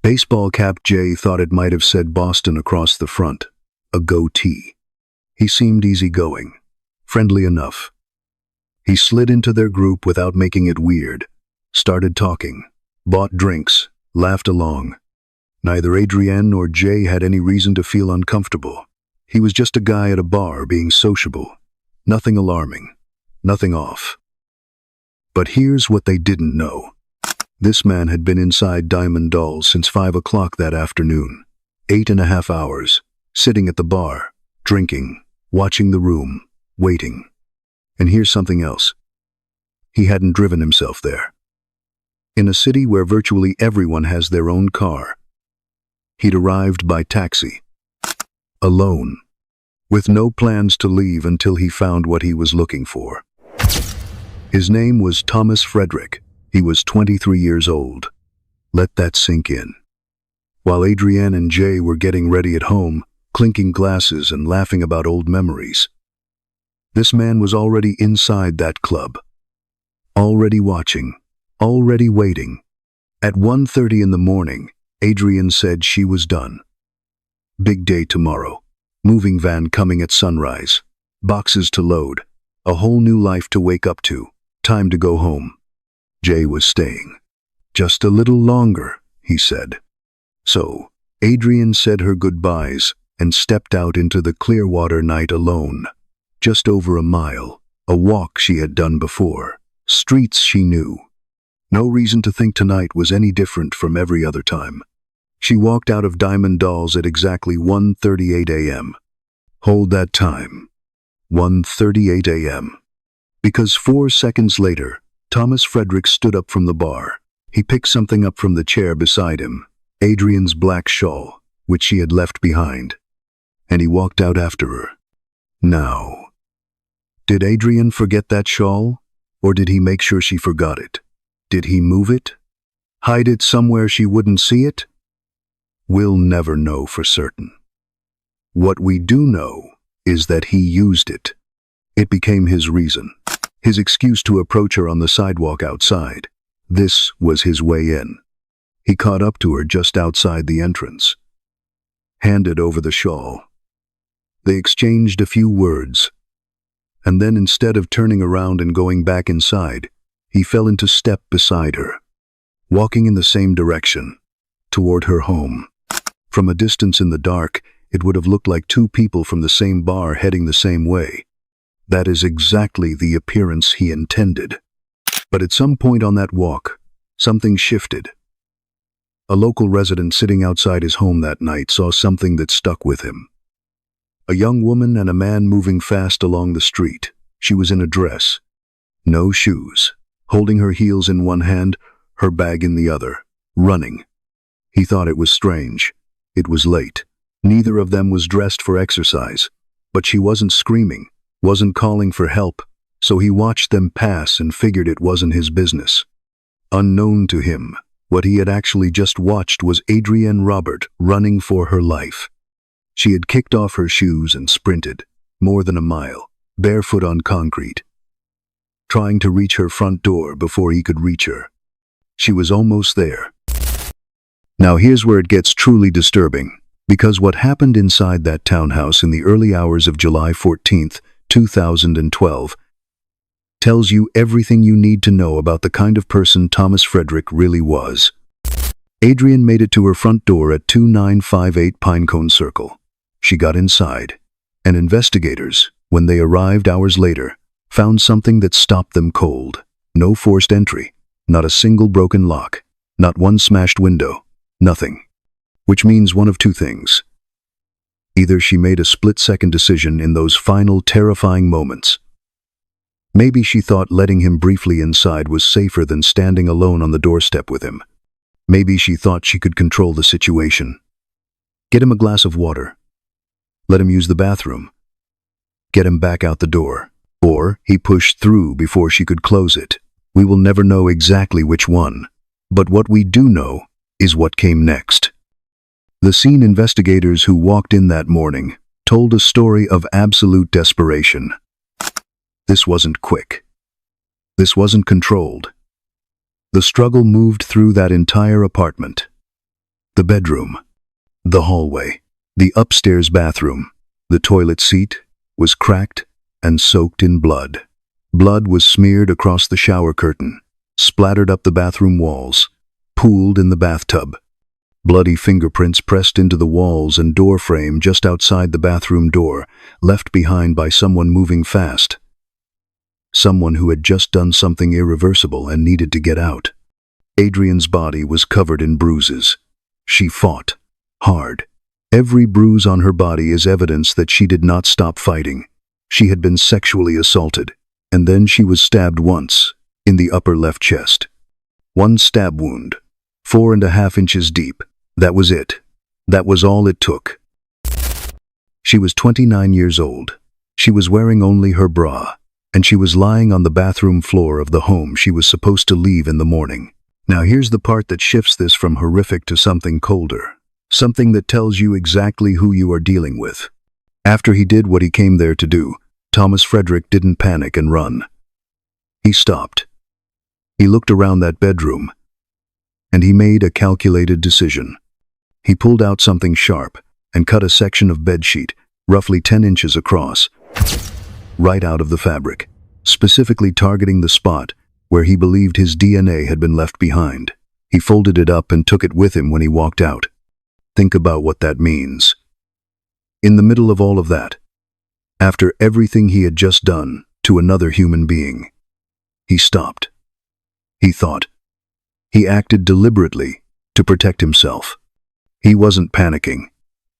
Baseball cap. Jay thought it might have said Boston across the front, a goatee. He seemed easygoing, friendly enough. He slid into their group without making it weird, started talking, bought drinks, laughed along. Neither Adrienne nor Jay had any reason to feel uncomfortable. He was just a guy at a bar being sociable. Nothing alarming, nothing off. But here's what they didn't know. This man had been inside Diamond Dolls since 5 o'clock that afternoon. 8.5 hours, sitting at the bar, drinking, watching the room, waiting. And here's something else. He hadn't driven himself there. In a city where virtually everyone has their own car, he'd arrived by taxi. Alone. With no plans to leave until he found what he was looking for. His name was Thomas Frederick. He was 23 years old. Let that sink in. While Adrienne and Jay were getting ready at home, clinking glasses and laughing about old memories, this man was already inside that club. Already watching. Already waiting. At 1:30 in the morning, Adrienne said she was done. Big day tomorrow. Moving van coming at sunrise. Boxes to load. A whole new life to wake up to. Time to go home. Jay was staying. Just a little longer, he said. So, Adrienne said her goodbyes and stepped out into the Clearwater night alone. Just over a mile, a walk she had done before. Streets she knew. No reason to think tonight was any different from every other time. She walked out of Diamond Dolls at exactly 1:38 a.m. Hold that time. 1:38 a.m. Because 4 seconds later, Thomas Frederick stood up from the bar. He picked something up from the chair beside him, Adrian's black shawl, which she had left behind, and he walked out after her. Now, did Adrian forget that shawl, or did he make sure she forgot it? Did he move it? Hide it somewhere she wouldn't see it? We'll never know for certain. What we do know is that he used it. It became his reason, his excuse to approach her on the sidewalk outside. This was his way in. He caught up to her just outside the entrance, handed over the shawl. They exchanged a few words, and then instead of turning around and going back inside, he fell into step beside her, walking in the same direction, toward her home. From a distance in the dark, it would have looked like two people from the same bar heading the same way. That is exactly the appearance he intended. But at some point on that walk, something shifted. A local resident sitting outside his home that night saw something that stuck with him. A young woman and a man moving fast along the street. She was in a dress, no shoes, holding her heels in one hand, her bag in the other, running. He thought it was strange. It was late. Neither of them was dressed for exercise, but she wasn't screaming, wasn't calling for help, so he watched them pass and figured it wasn't his business. Unknown to him, what he had actually just watched was Adrienne Robert running for her life. She had kicked off her shoes and sprinted, more than a mile, barefoot on concrete, trying to reach her front door before he could reach her. She was almost there. Now here's where it gets truly disturbing, because what happened inside that townhouse in the early hours of July 14th, 2012, tells you everything you need to know about the kind of person Thomas Frederick really was. Adrienne made it to her front door at 2958 Pinecone Circle. She got inside, and investigators, when they arrived hours later, found something that stopped them cold. No forced entry, not a single broken lock, not one smashed window, nothing. Which means one of two things. Either she made a split-second decision in those final terrifying moments. Maybe she thought letting him briefly inside was safer than standing alone on the doorstep with him. Maybe she thought she could control the situation. Get him a glass of water. Let him use the bathroom. Get him back out the door. Or he pushed through before she could close it. We will never know exactly which one. But what we do know is what came next. The scene investigators who walked in that morning told a story of absolute desperation. This wasn't quick. This wasn't controlled. The struggle moved through that entire apartment. The bedroom, the hallway, the upstairs bathroom, the toilet seat was cracked and soaked in blood. Blood was smeared across the shower curtain, splattered up the bathroom walls, pooled in the bathtub. Bloody fingerprints pressed into the walls and door frame just outside the bathroom door, left behind by someone moving fast. Someone who had just done something irreversible and needed to get out. Adrienne's body was covered in bruises. She fought hard. Every bruise on her body is evidence that she did not stop fighting. She had been sexually assaulted, and then she was stabbed once, in the upper left chest. One stab wound, 4.5 inches deep. That was it. That was all it took. She was 29 years old. She was wearing only her bra, and she was lying on the bathroom floor of the home she was supposed to leave in the morning. Now here's the part that shifts this from horrific to something colder. Something that tells you exactly who you are dealing with. After he did what he came there to do, Thomas Frederick didn't panic and run. He stopped. He looked around that bedroom, and he made a calculated decision. He pulled out something sharp and cut a section of bedsheet, roughly 10 inches across, right out of the fabric, specifically targeting the spot where he believed his DNA had been left behind. He folded it up and took it with him when he walked out. Think about what that means. In the middle of all of that, after everything he had just done to another human being, He stopped. He thought. He acted deliberately to protect himself. He wasn't panicking.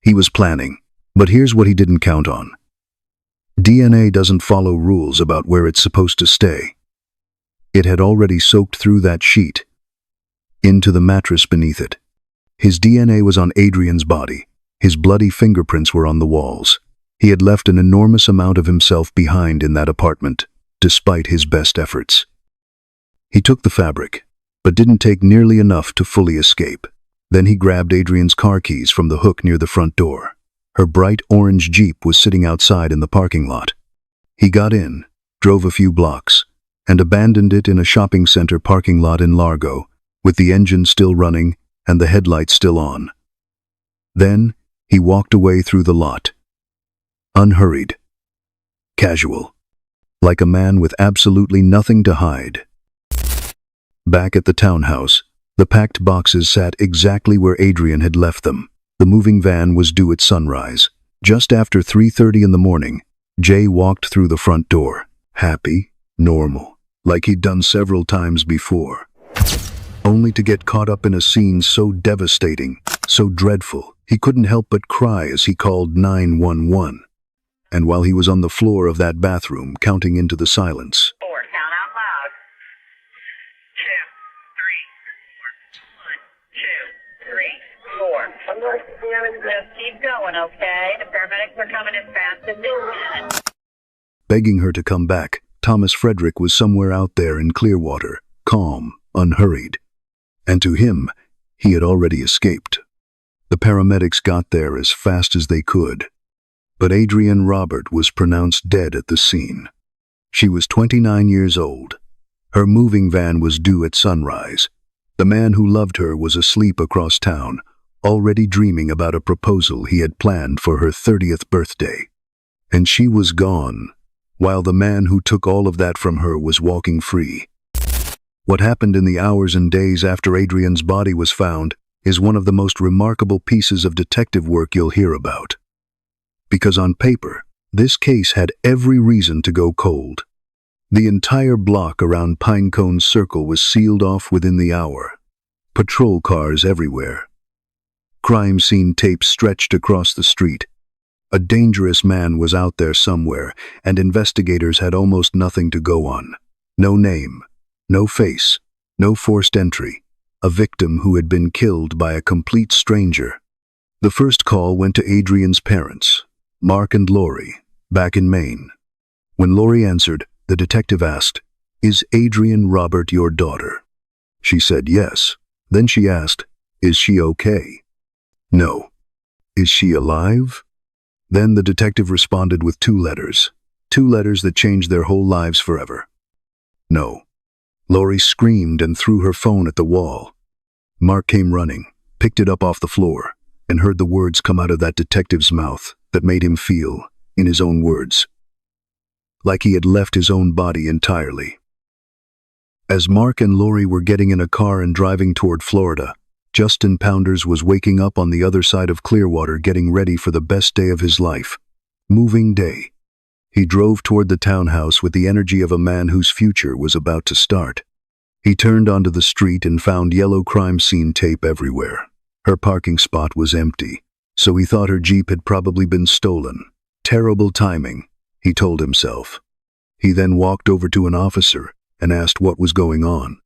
He was planning. But here's what he didn't count on. DNA doesn't follow rules about where it's supposed to stay. It had already soaked through that sheet, into the mattress beneath it. His DNA was on Adrian's body. His bloody fingerprints were on the walls. He had left an enormous amount of himself behind in that apartment, despite his best efforts. He took the fabric, but didn't take nearly enough to fully escape. Then he grabbed Adrian's car keys from the hook near the front door. Her bright orange Jeep was sitting outside in the parking lot. He got in, drove a few blocks, and abandoned it in a shopping center parking lot in Largo, with the engine still running and the headlights still on. Then he walked away through the lot. Unhurried. Casual. Like a man with absolutely nothing to hide. Back at the townhouse, the packed boxes sat exactly where Adrian had left them. The moving van was due at sunrise. Just after 3:30 in the morning, Jay walked through the front door. Happy, normal, like he'd done several times before. Only to get caught up in a scene so devastating, so dreadful, he couldn't help but cry as he called 911. And while he was on the floor of that bathroom, counting into the silence, 4, count out loud. 2, 3, 4. 1, 2, 3, 4. Just keep going, okay? The paramedics are coming as fast as they can. begging her to come back. Thomas Frederick was somewhere out there in Clearwater, calm, unhurried. And to him, he had already escaped. The paramedics got there as fast as they could. But Adrian Robert was pronounced dead at the scene. She was 29 years old. Her moving van was due at sunrise. The man who loved her was asleep across town, already dreaming about a proposal he had planned for her 30th birthday. And she was gone, while the man who took all of that from her was walking free. What happened in the hours and days after Adrian's body was found is one of the most remarkable pieces of detective work you'll hear about. Because on paper, this case had every reason to go cold. The entire block around Pinecone Circle was sealed off within the hour. Patrol cars everywhere. Crime scene tapes stretched across the street. A dangerous man was out there somewhere, and investigators had almost nothing to go on. No name, no face, no forced entry. A victim who had been killed by a complete stranger. The first call went to Adrian's parents, Mark and Lori, back in Maine. When Lori answered, the detective asked, "Is Adrian Robert your daughter?" She said yes. Then she asked, "Is she okay?" "No." "Is she alive?" Then the detective responded with two letters that changed their whole lives forever. "No." Lori screamed and threw her phone at the wall. Mark came running, picked it up off the floor, and heard the words come out of that detective's mouth that made him feel, in his own words, like he had left his own body entirely. As Mark and Lori were getting in a car and driving toward Florida, Justin Pounders was waking up on the other side of Clearwater getting ready for the best day of his life. Moving day. He drove toward the townhouse with the energy of a man whose future was about to start. He turned onto the street and found yellow crime scene tape everywhere. Her parking spot was empty, so he thought her Jeep had probably been stolen. Terrible timing, he told himself. He then walked over to an officer and asked what was going on.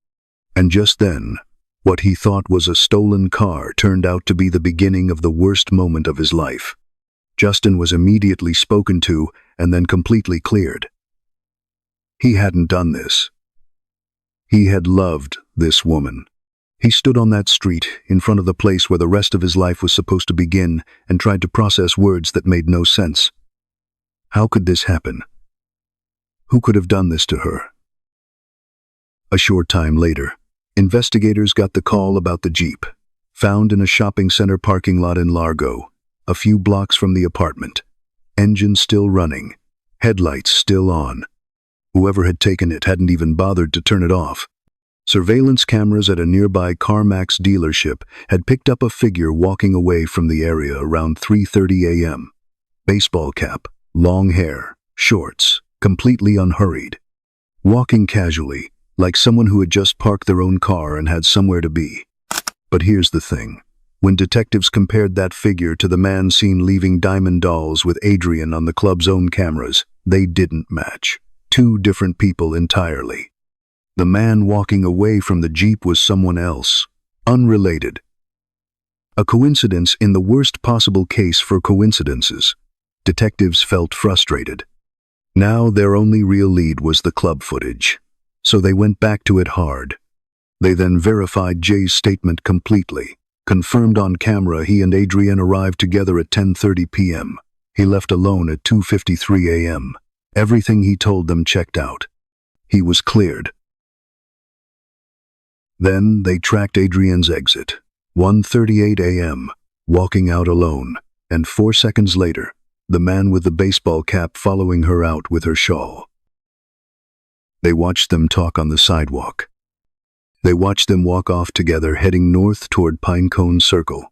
And just then, what he thought was a stolen car turned out to be the beginning of the worst moment of his life. Justin was immediately spoken to and then completely cleared. He hadn't done this. He had loved this woman. He stood on that street, in front of the place where the rest of his life was supposed to begin, and tried to process words that made no sense. How could this happen? Who could have done this to her? A short time later, investigators got the call about the Jeep, found in a shopping center parking lot in Largo, a few blocks from the apartment. Engine still running, headlights still on. Whoever had taken it hadn't even bothered to turn it off. Surveillance cameras at a nearby CarMax dealership had picked up a figure walking away from the area around 3:30 a.m. Baseball cap, long hair, shorts, completely unhurried. walking casually, like someone who had just parked their own car and had somewhere to be. But here's the thing. When detectives compared that figure to the man seen leaving Diamond Dolls with Adrian on the club's own cameras, they didn't match. Two different people entirely. The man walking away from the Jeep was someone else, unrelated. A coincidence in the worst possible case for coincidences. Detectives felt frustrated. Now their only real lead was the club footage. So they went back to it hard. They then verified Jay's statement completely. Confirmed on camera he and Adrian arrived together at 10:30 p.m. He left alone at 2:53 a.m. Everything he told them checked out. He was cleared. Then they tracked Adrian's exit. 1:38 a.m., walking out alone, and 4 seconds later, the man with the baseball cap following her out with her shawl. They watched them talk on the sidewalk. They watched them walk off together heading north toward Pinecone Circle.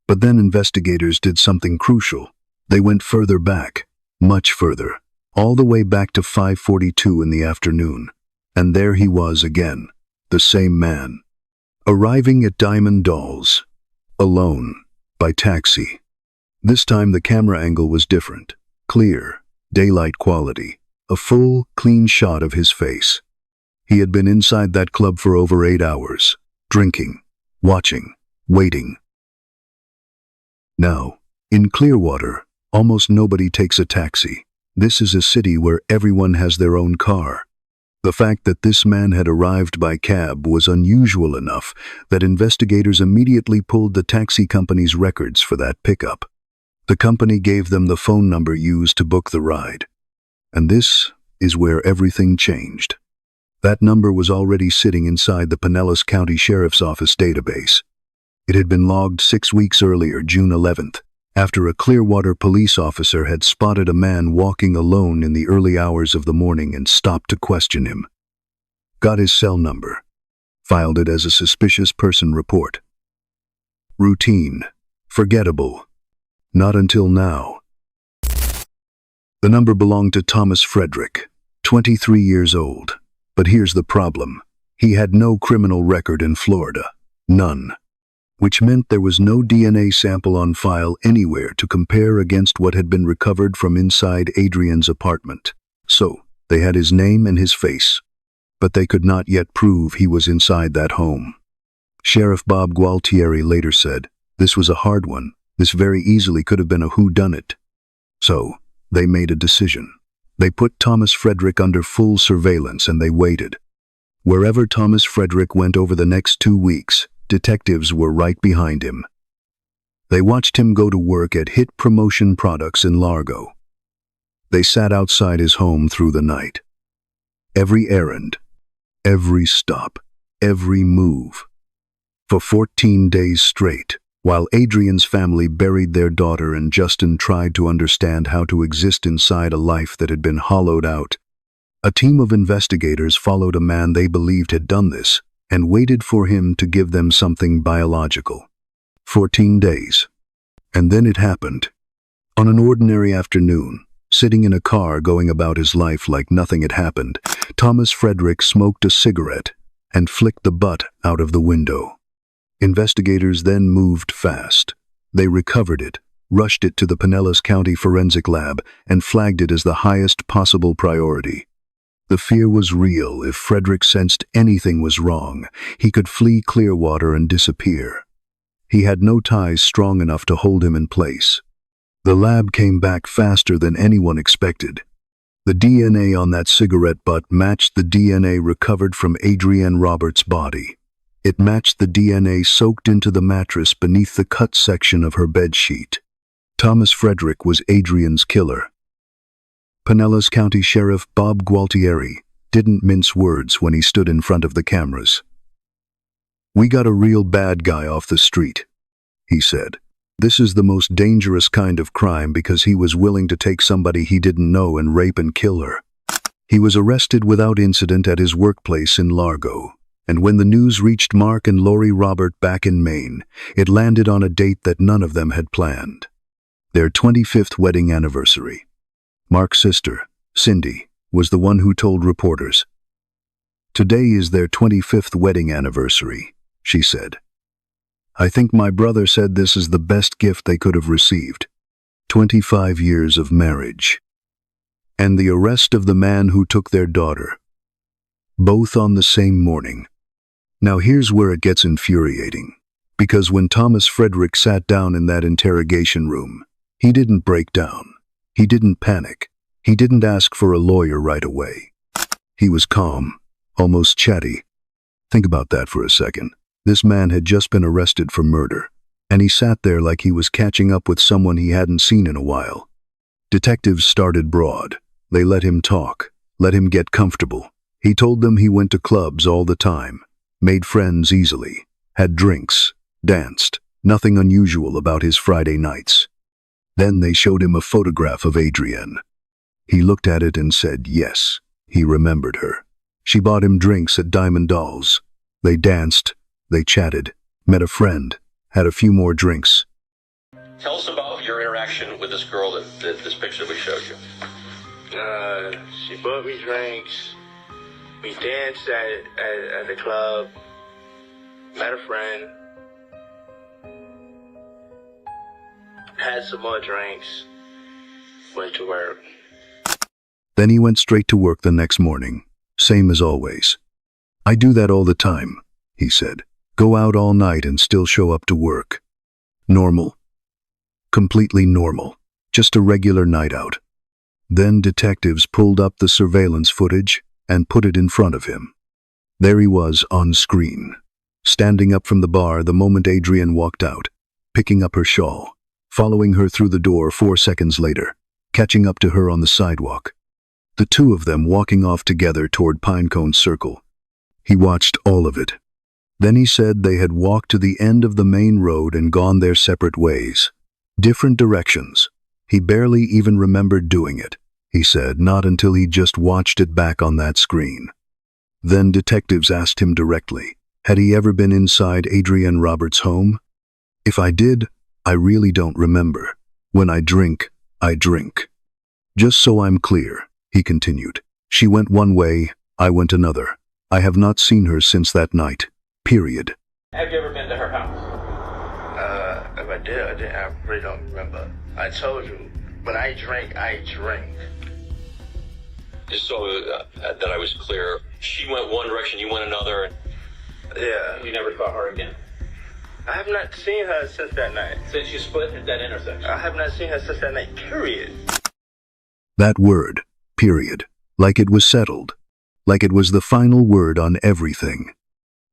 But then investigators did something crucial. They went further back, much further, all the way back to 5:42 in the afternoon. And there he was again, the same man. Arriving at Diamond Dolls, alone, by taxi. This time the camera angle was different, clear, daylight quality, a full, clean shot of his face. He had been inside that club for over 8 hours, drinking, watching, waiting. Now, in Clearwater, almost nobody takes a taxi. This is a city where everyone has their own car. The fact that this man had arrived by cab was unusual enough that investigators immediately pulled the taxi company's records for that pickup. The company gave them the phone number used to book the ride. And this is where everything changed. That number was already sitting inside the Pinellas County Sheriff's Office database. It had been logged 6 weeks earlier, June 11th, after a Clearwater police officer had spotted a man walking alone in the early hours of the morning and stopped to question him. Got his cell number. Filed it as a suspicious person report. Routine. Forgettable. Not until now. The number belonged to Thomas Frederick, 23 years old. But here's the problem. He had no criminal record in Florida. None. Which meant there was no DNA sample on file anywhere to compare against what had been recovered from inside Adrian's apartment. So, they had his name and his face. But they could not yet prove he was inside that home. Sheriff Bob Gualtieri later said, "This was a hard one. This very easily could have been a whodunit." So, they made a decision. They put Thomas Frederick under full surveillance and they waited. Wherever Thomas Frederick went over the next 2 weeks, detectives were right behind him. They watched him go to work at Hit Promotion Products in Largo. They sat outside his home through the night. Every errand, every stop, every move. For 14 days straight, while Adrian's family buried their daughter and Justin tried to understand how to exist inside a life that had been hollowed out, a team of investigators followed a man they believed had done this and waited for him to give them something biological. 14 days. And then it happened. On an ordinary afternoon, sitting in a car going about his life like nothing had happened, Thomas Frederick smoked a cigarette and flicked the butt out of the window. Investigators then moved fast. They recovered it, rushed it to the Pinellas County Forensic Lab, and flagged it as the highest possible priority. The fear was real. If Frederick sensed anything was wrong, he could flee Clearwater and disappear. He had no ties strong enough to hold him in place. The lab came back faster than anyone expected. The DNA on that cigarette butt matched the DNA recovered from Adrienne Roberts' body. It matched the DNA soaked into the mattress beneath the cut section of her bedsheet. Thomas Frederick was Adrian's killer. Pinellas County Sheriff Bob Gualtieri didn't mince words when he stood in front of the cameras. "We got a real bad guy off the street," he said. "This is the most dangerous kind of crime because he was willing to take somebody he didn't know and rape and kill her." He was arrested without incident at his workplace in Largo. And when the news reached Mark and Lori Robert back in Maine, it landed on a date that none of them had planned. Their 25th wedding anniversary. Mark's sister, Cindy, was the one who told reporters, Today is their 25th wedding anniversary, she said. I think my brother said this is the best gift they could have received. 25 years of marriage. And the arrest of the man who took their daughter. Both on the same morning. Now here's where it gets infuriating. Because when Thomas Frederick sat down in that interrogation room, he didn't break down. He didn't panic. He didn't ask for a lawyer right away. He was calm, almost chatty. Think about that for a second. This man had just been arrested for murder, and he sat there like he was catching up with someone he hadn't seen in a while. Detectives started broad. They let him talk, let him get comfortable. He told them he went to clubs all the time, made friends easily, had drinks, danced, nothing unusual about his Friday nights. Then they showed him a photograph of Adrienne. He looked at it and said yes, he remembered her. She bought him drinks at Diamond Dolls. They danced, they chatted, met a friend, had a few more drinks. Tell us about your interaction with this girl this picture that we showed you. She bought me drinks. We danced at the club. Met a friend. Had some more drinks. Went to work. Then he went straight to work the next morning, same as always. I do that all the time, he said. Go out all night and still show up to work. Normal. Completely normal. Just a regular night out. Then detectives pulled up the surveillance footage and put it in front of him. There he was on screen, standing up from the bar the moment Adrienne walked out, picking up her shawl, following her through the door 4 seconds later, catching up to her on the sidewalk. The two of them walking off together toward Pinecone Circle. He watched all of it. Then he said they had walked to the end of the main road and gone their separate ways. Different directions. He barely even remembered doing it, he said, not until he just watched it back on that screen. Then detectives asked him directly, had he ever been inside Adrienne Roberts' home? If I did, I really don't remember. When I drink, I drink. Just so I'm clear, he continued. She went one way, I went another. I have not seen her since that night. Period. Have you ever been to her house? If I did, I really don't remember. I told you, when I drink, I drink. Just so that I was clear, she went one direction, you went another. Yeah. You never saw her again? I have not seen her since that night. Since you split at that intersection? I have not seen her since that night, period. That word, period, like it was settled, like it was the final word on everything.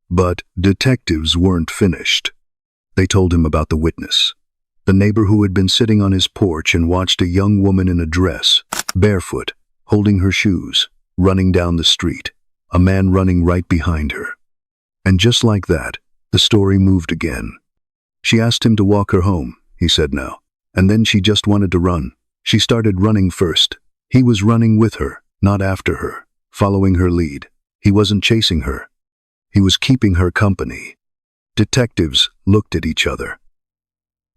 But detectives weren't finished. They told him about the witness, the neighbor who had been sitting on his porch and watched a young woman in a dress, barefoot, holding her shoes, running down the street, a man running right behind her. And just like that, the story moved again. She asked him to walk her home, he said now, and then she just wanted to run. She started running first. He was running with her, not after her, following her lead. He wasn't chasing her. He was keeping her company. Detectives looked at each other.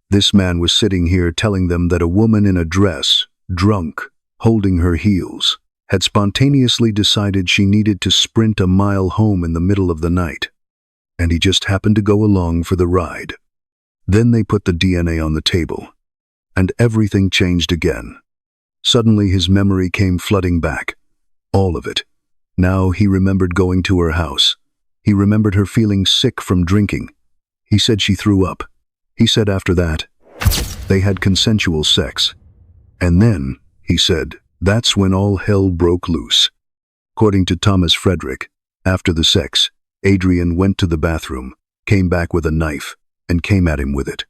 This man was sitting here telling them that a woman in a dress, drunk, holding her heels, had spontaneously decided she needed to sprint a mile home in the middle of the night. And he just happened to go along for the ride. Then they put the DNA on the table, and everything changed again. Suddenly his memory came flooding back. All of it. Now he remembered going to her house. He remembered her feeling sick from drinking. He said she threw up. He said after that, they had consensual sex. And then, he said, that's when all hell broke loose. According to Thomas Frederick, after the sex, Adrienne went to the bathroom, came back with a knife, and came at him with it.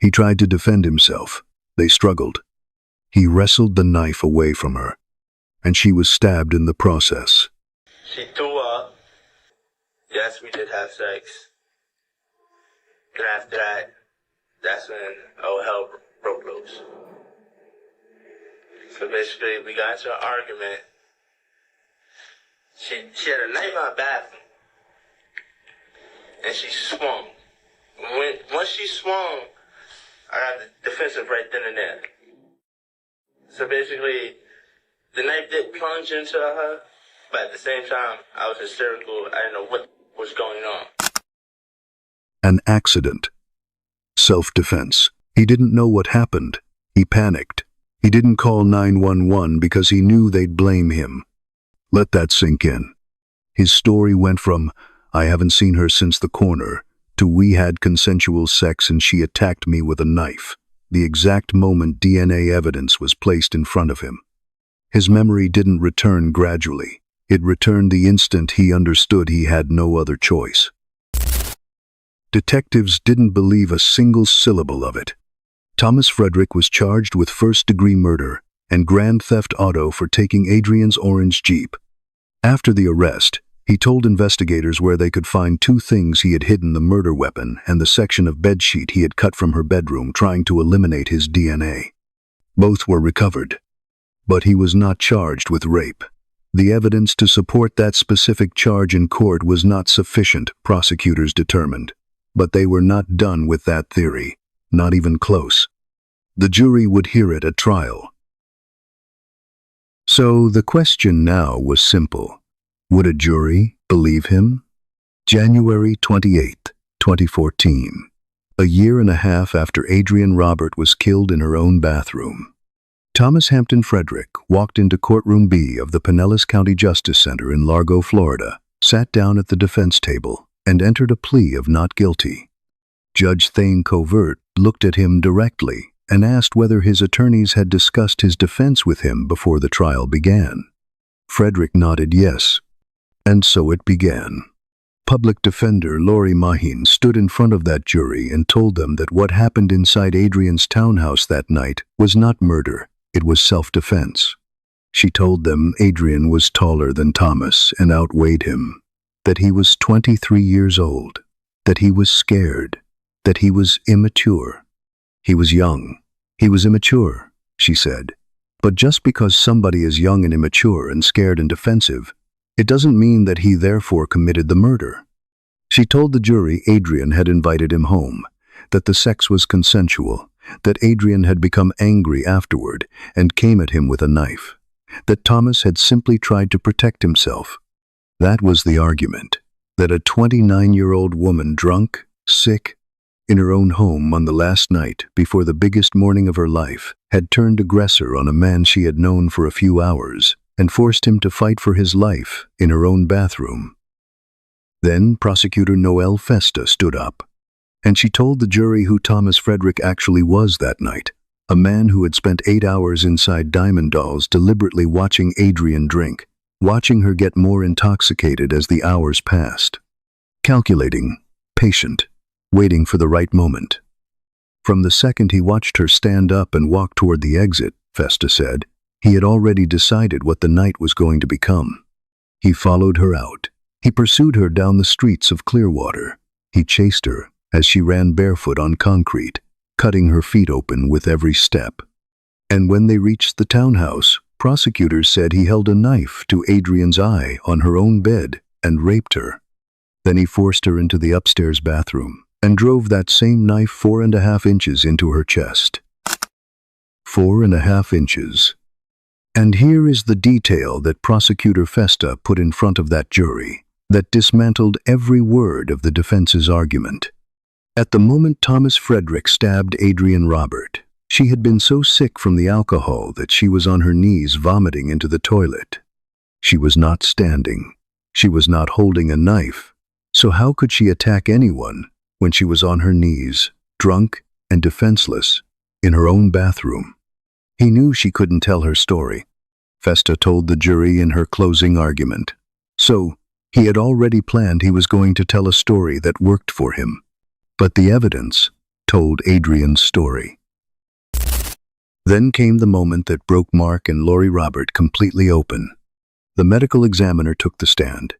He tried to defend himself. They struggled. He wrestled the knife away from her, and she was stabbed in the process. She threw up. Yes, we did have sex. And after that, that's when all hell broke loose. So basically, we got into an argument. She had a knife in her bathroom. And she swung. Once she swung, I got the defensive right then and there. So basically, the knife did plunge into her, but at the same time, I was hysterical. I didn't know what was going on. An accident. Self-defense. He didn't know what happened. He panicked. He didn't call 911 because he knew they'd blame him. Let that sink in. His story went from, "I haven't seen her since the corner," to "We had consensual sex and she attacked me with a knife," the exact moment DNA evidence was placed in front of him. His memory didn't return gradually. It returned the instant he understood he had no other choice. Detectives didn't believe a single syllable of it. Thomas Frederick was charged with first-degree murder and grand theft auto for taking Adrian's orange Jeep. After the arrest, he told investigators where they could find two things: he had hidden the murder weapon and the section of bedsheet he had cut from her bedroom, trying to eliminate his DNA. Both were recovered, but he was not charged with rape. The evidence to support that specific charge in court was not sufficient, prosecutors determined. But they were not done with that theory, not even close. The jury would hear it at trial. So the question now was simple. Would a jury believe him? January 28, 2014. A year and a half after Adrian Robert was killed in her own bathroom, Thomas Hampton Frederick walked into courtroom B of the Pinellas County Justice Center in Largo, Florida, sat down at the defense table, and entered a plea of not guilty. Judge Thane Covert looked at him directly and asked whether his attorneys had discussed his defense with him before the trial began. Frederick nodded yes, and so it began. Public defender Lori Mahin stood in front of that jury and told them that what happened inside Adrian's townhouse that night was not murder, it was self-defense. She told them Adrian was taller than Thomas and outweighed him, that he was 23 years old, that he was scared, that he was immature. He was young. He was immature, she said. But just because somebody is young and immature and scared and defensive, it doesn't mean that he therefore committed the murder. She told the jury Adrian had invited him home, that the sex was consensual, that Adrian had become angry afterward and came at him with a knife, that Thomas had simply tried to protect himself. That was the argument, that a 29-year-old woman, drunk, sick, in her own home on the last night before the biggest morning of her life, had turned aggressor on a man she had known for a few hours and forced him to fight for his life in her own bathroom. Then prosecutor Noelle Festa stood up, and she told the jury who Thomas Frederick actually was that night, a man who had spent 8 hours inside Diamond Dolls deliberately watching Adrian drink, watching her get more intoxicated as the hours passed. Calculating, patient, waiting for the right moment. From the second he watched her stand up and walk toward the exit, Festa said, he had already decided what the night was going to become. He followed her out. He pursued her down the streets of Clearwater. He chased her as she ran barefoot on concrete, cutting her feet open with every step. And when they reached the townhouse, prosecutors said he held a knife to Adrian's eye on her own bed and raped her. Then he forced her into the upstairs bathroom and drove that same knife 4.5 inches into her chest. 4.5 inches. And here is the detail that Prosecutor Festa put in front of that jury that dismantled every word of the defense's argument. At the moment Thomas Frederick stabbed Adrian Robert, she had been so sick from the alcohol that she was on her knees vomiting into the toilet. She was not standing. She was not holding a knife. So how could she attack anyone when she was on her knees, drunk and defenseless, in her own bathroom? He knew she couldn't tell her story. Festa told the jury in her closing argument. So, he had already planned he was going to tell a story that worked for him. But the evidence told Adrian's story. Then came the moment that broke Mark and Lori Robert completely open. The medical examiner took the stand,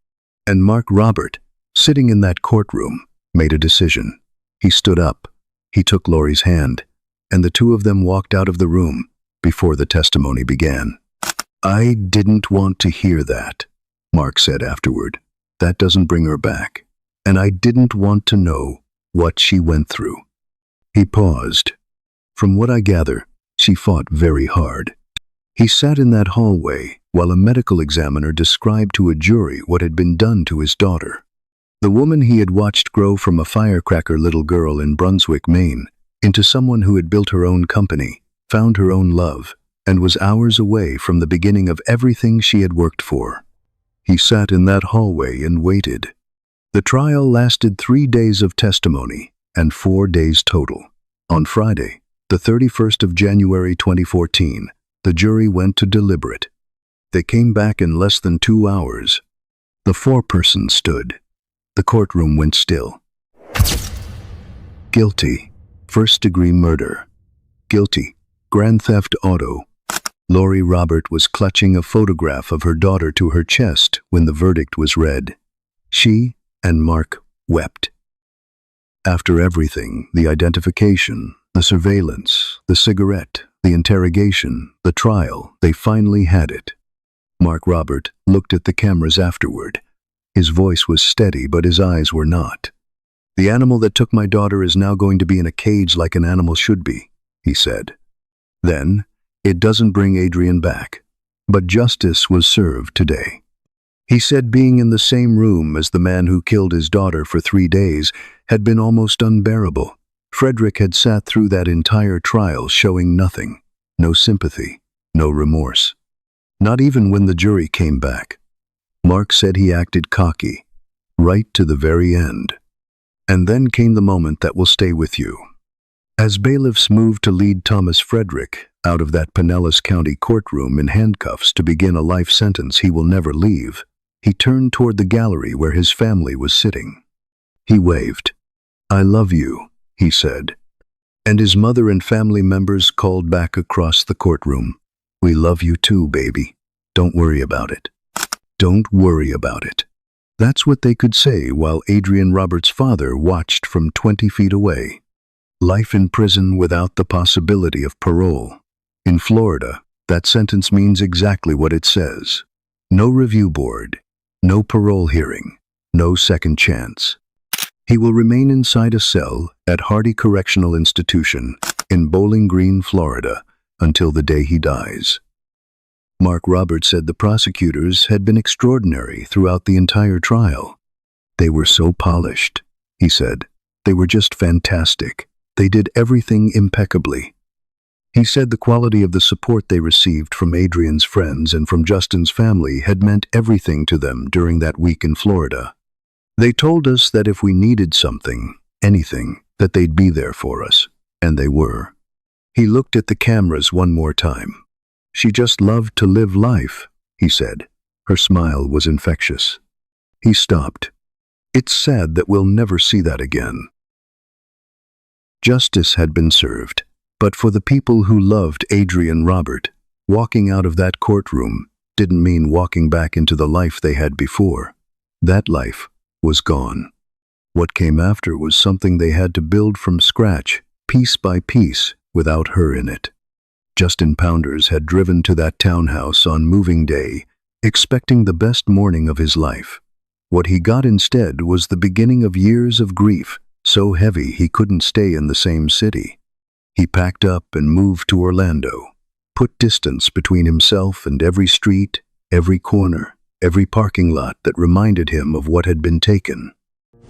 and Mark Robert, sitting in that courtroom, made a decision. He stood up, he took Lori's hand, and the two of them walked out of the room before the testimony began. "I didn't want to hear that," Mark said afterward. "That doesn't bring her back. And I didn't want to know what she went through." He paused. "From what I gather, she fought very hard." He sat in that hallway, while a medical examiner described to a jury what had been done to his daughter. The woman he had watched grow from a firecracker little girl in Brunswick, Maine, into someone who had built her own company, found her own love, and was hours away from the beginning of everything she had worked for. He sat in that hallway and waited. The trial lasted 3 days of testimony and 4 days total. On Friday, the 31st of January 2014, the jury went to deliberate. They came back in less than 2 hours. The foreperson stood. The courtroom went still. Guilty, first-degree murder. Guilty, grand theft auto. Lori Robert was clutching a photograph of her daughter to her chest when the verdict was read. She and Mark wept. After everything, the identification, the surveillance, the cigarette, the interrogation, the trial, they finally had it. Mark Robert looked at the cameras afterward. His voice was steady, but his eyes were not. "The animal that took my daughter is now going to be in a cage like an animal should be," he said. Then, "It doesn't bring Adrian back, but justice was served today." He said being in the same room as the man who killed his daughter for 3 days had been almost unbearable. Frederick had sat through that entire trial showing nothing, no sympathy, no remorse. Not even when the jury came back. Mark said he acted cocky, right to the very end. And then came the moment that will stay with you. As bailiffs moved to lead Thomas Frederick out of that Pinellas County courtroom in handcuffs to begin a life sentence he will never leave, he turned toward the gallery where his family was sitting. He waved. "I love you," he said. And his mother and family members called back across the courtroom. "We love you too, baby. Don't worry about it. Don't worry about it." That's what they could say while Adrian Roberts' father watched from 20 feet away. Life in prison without the possibility of parole. In Florida, that sentence means exactly what it says. No review board, no parole hearing, no second chance. He will remain inside a cell at Hardy Correctional Institution in Bowling Green, Florida, until the day he dies. Mark Roberts said the prosecutors had been extraordinary throughout the entire trial. "They were so polished," he said. "They were just fantastic. They did everything impeccably." He said the quality of the support they received from Adrian's friends and from Justin's family had meant everything to them during that week in Florida. "They told us that if we needed something, anything, that they'd be there for us, and they were." He looked at the cameras one more time. "She just loved to live life," he said. Her smile was infectious. He stopped. "It's sad that we'll never see that again." Justice had been served. But for the people who loved Adrian Robert, walking out of that courtroom didn't mean walking back into the life they had before. That life was gone. What came after was something they had to build from scratch, piece by piece, without her in it. Justin Pounders had driven to that townhouse on moving day, expecting the best morning of his life. What he got instead was the beginning of years of grief, so heavy he couldn't stay in the same city. He packed up and moved to Orlando, put distance between himself and every street, every corner, every parking lot that reminded him of what had been taken.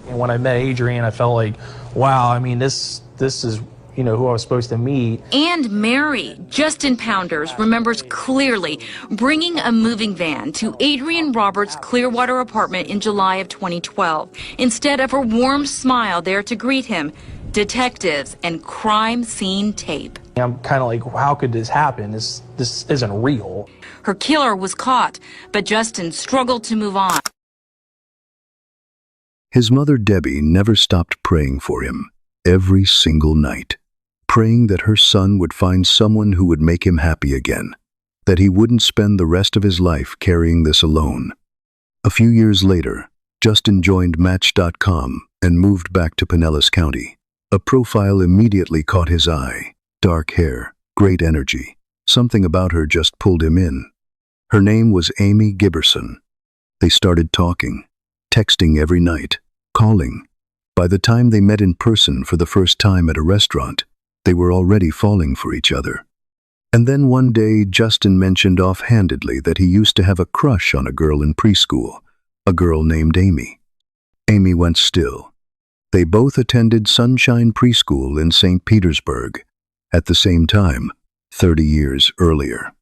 And when I met Adrian, I felt like, wow, I mean, this is, who I was supposed to meet. And Mary, Justin Pounders, remembers clearly bringing a moving van to Adrian Roberts' Clearwater apartment in July of 2012. Instead of her warm smile there to greet him, detectives and crime scene tape. I'm kind of like, how could this happen? This isn't real. Her killer was caught, but Justin struggled to move on. His mother, Debbie, never stopped praying for him, every single night, praying that her son would find someone who would make him happy again, that he wouldn't spend the rest of his life carrying this alone. A few years later, Justin joined Match.com and moved back to Pinellas County. A profile immediately caught his eye. Dark hair, great energy. Something about her just pulled him in. Her name was Amy Giberson. They started talking, texting every night, calling. By the time they met in person for the first time at a restaurant, they were already falling for each other. And then one day, Justin mentioned offhandedly that he used to have a crush on a girl in preschool, a girl named Amy. Amy went still. They both attended Sunshine Preschool in St. Petersburg at the same time, 30 years earlier.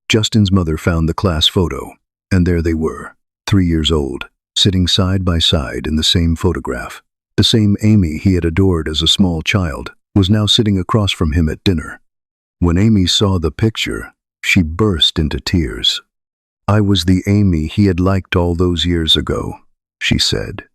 Justin's mother found the class photo, and there they were, 3 years old, sitting side by side in the same photograph. The same Amy he had adored as a small child was now sitting across from him at dinner. When Amy saw the picture, she burst into tears. "I was the Amy he had liked all those years ago," she said.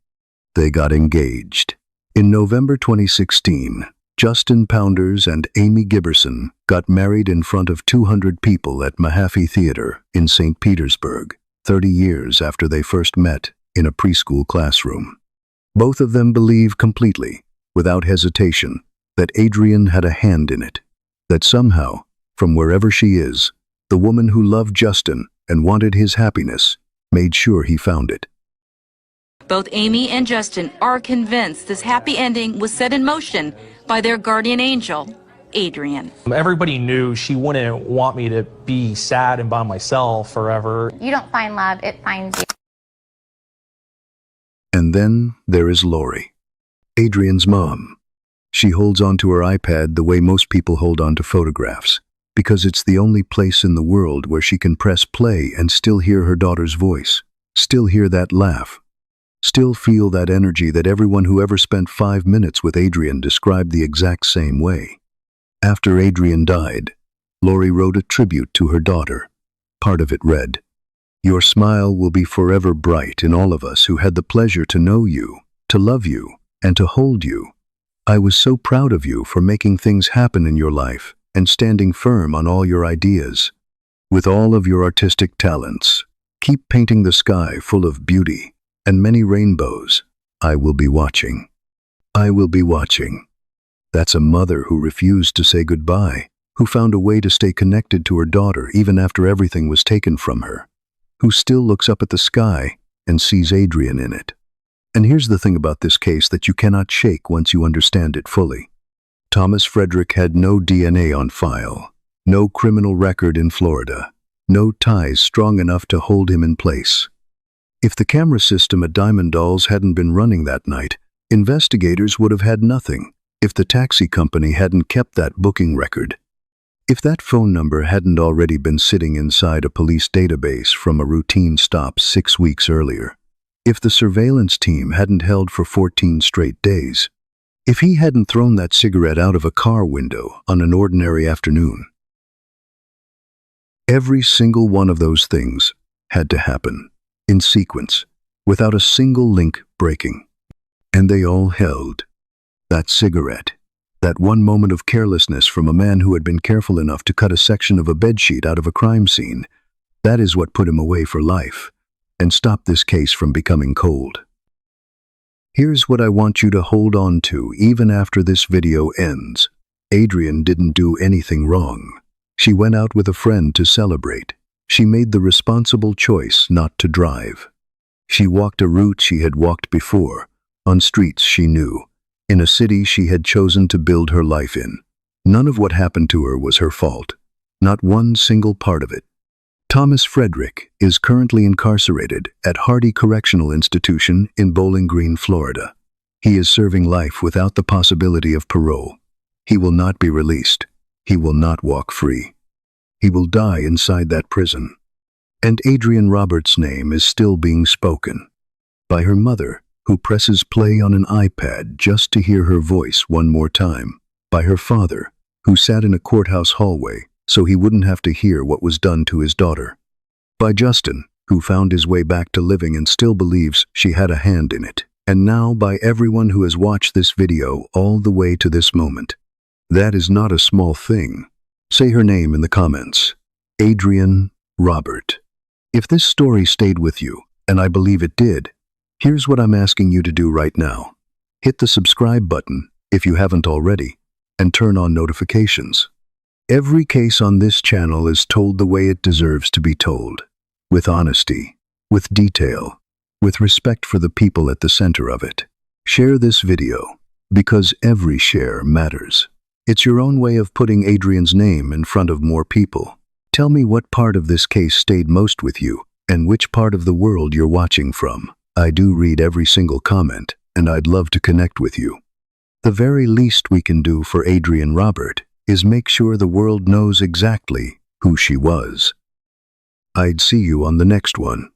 They got engaged. In November 2016, Justin Pounders and Amy Giberson got married in front of 200 people at Mahaffey Theater in St. Petersburg, 30 years after they first met in a preschool classroom. Both of them believe completely, without hesitation, that Adrian had a hand in it, that somehow, from wherever she is, the woman who loved Justin and wanted his happiness made sure he found it. Both Amy and Justin are convinced this happy ending was set in motion by their guardian angel, Adrian. Everybody knew she wouldn't want me to be sad and by myself forever. You don't find love, it finds you. And then there is Lori, Adrian's mom. She holds onto her iPad the way most people hold onto photographs, because it's the only place in the world where she can press play and still hear her daughter's voice, still hear that laugh, still feel that energy that everyone who ever spent 5 minutes with Adrian described the exact same way. After Adrian died, Lori wrote a tribute to her daughter. Part of it read, "Your smile will be forever bright in all of us who had the pleasure to know you, to love you, and to hold you. I was so proud of you for making things happen in your life and standing firm on all your ideas. With all of your artistic talents, keep painting the sky full of beauty and many rainbows. I will be watching. I will be watching." That's a mother who refused to say goodbye, who found a way to stay connected to her daughter even after everything was taken from her, who still looks up at the sky and sees Adrian in it. And here's the thing about this case that you cannot shake once you understand it fully. Thomas Frederick had no DNA on file, no criminal record in Florida, no ties strong enough to hold him in place. If the camera system at Diamond Dolls hadn't been running that night, investigators would have had nothing. If the taxi company hadn't kept that booking record, if that phone number hadn't already been sitting inside a police database from a routine stop 6 weeks earlier, if the surveillance team hadn't held for 14 straight days, if he hadn't thrown that cigarette out of a car window on an ordinary afternoon. Every single one of those things had to happen, in sequence, without a single link breaking. And they all held. That cigarette, that one moment of carelessness from a man who had been careful enough to cut a section of a bedsheet out of a crime scene, that is what put him away for life and stopped this case from becoming cold. Here's what I want you to hold on to even after this video ends. Adrian didn't do anything wrong. She went out with a friend to celebrate. She made the responsible choice not to drive. She walked a route she had walked before, on streets she knew, in a city she had chosen to build her life in. None of what happened to her was her fault. Not one single part of it. Thomas Frederick is currently incarcerated at Hardy Correctional Institution in Bowling Green, Florida. He is serving life without the possibility of parole. He will not be released. He will not walk free. He will die inside that prison. And Adrian Roberts' name is still being spoken by her mother, who presses play on an iPad just to hear her voice one more time, by her father, who sat in a courthouse hallway so he wouldn't have to hear what was done to his daughter, by Justin, who found his way back to living and still believes she had a hand in it, and now by everyone who has watched this video all the way to this moment. That is not a small thing. Say her name in the comments. Adrian Robert. If this story stayed with you, and I believe it did, here's what I'm asking you to do right now. Hit the subscribe button if you haven't already, and turn on notifications. Every case on this channel is told the way it deserves to be told, with honesty, with detail, with respect for the people at the center of it. Share this video, because every share matters. It's your own way of putting Adrian's name in front of more people. Tell me what part of this case stayed most with you, and which part of the world you're watching from. I do read every single comment, and I'd love to connect with you. The very least we can do for Adrian Robert is make sure the world knows exactly who she was. I'd see you on the next one.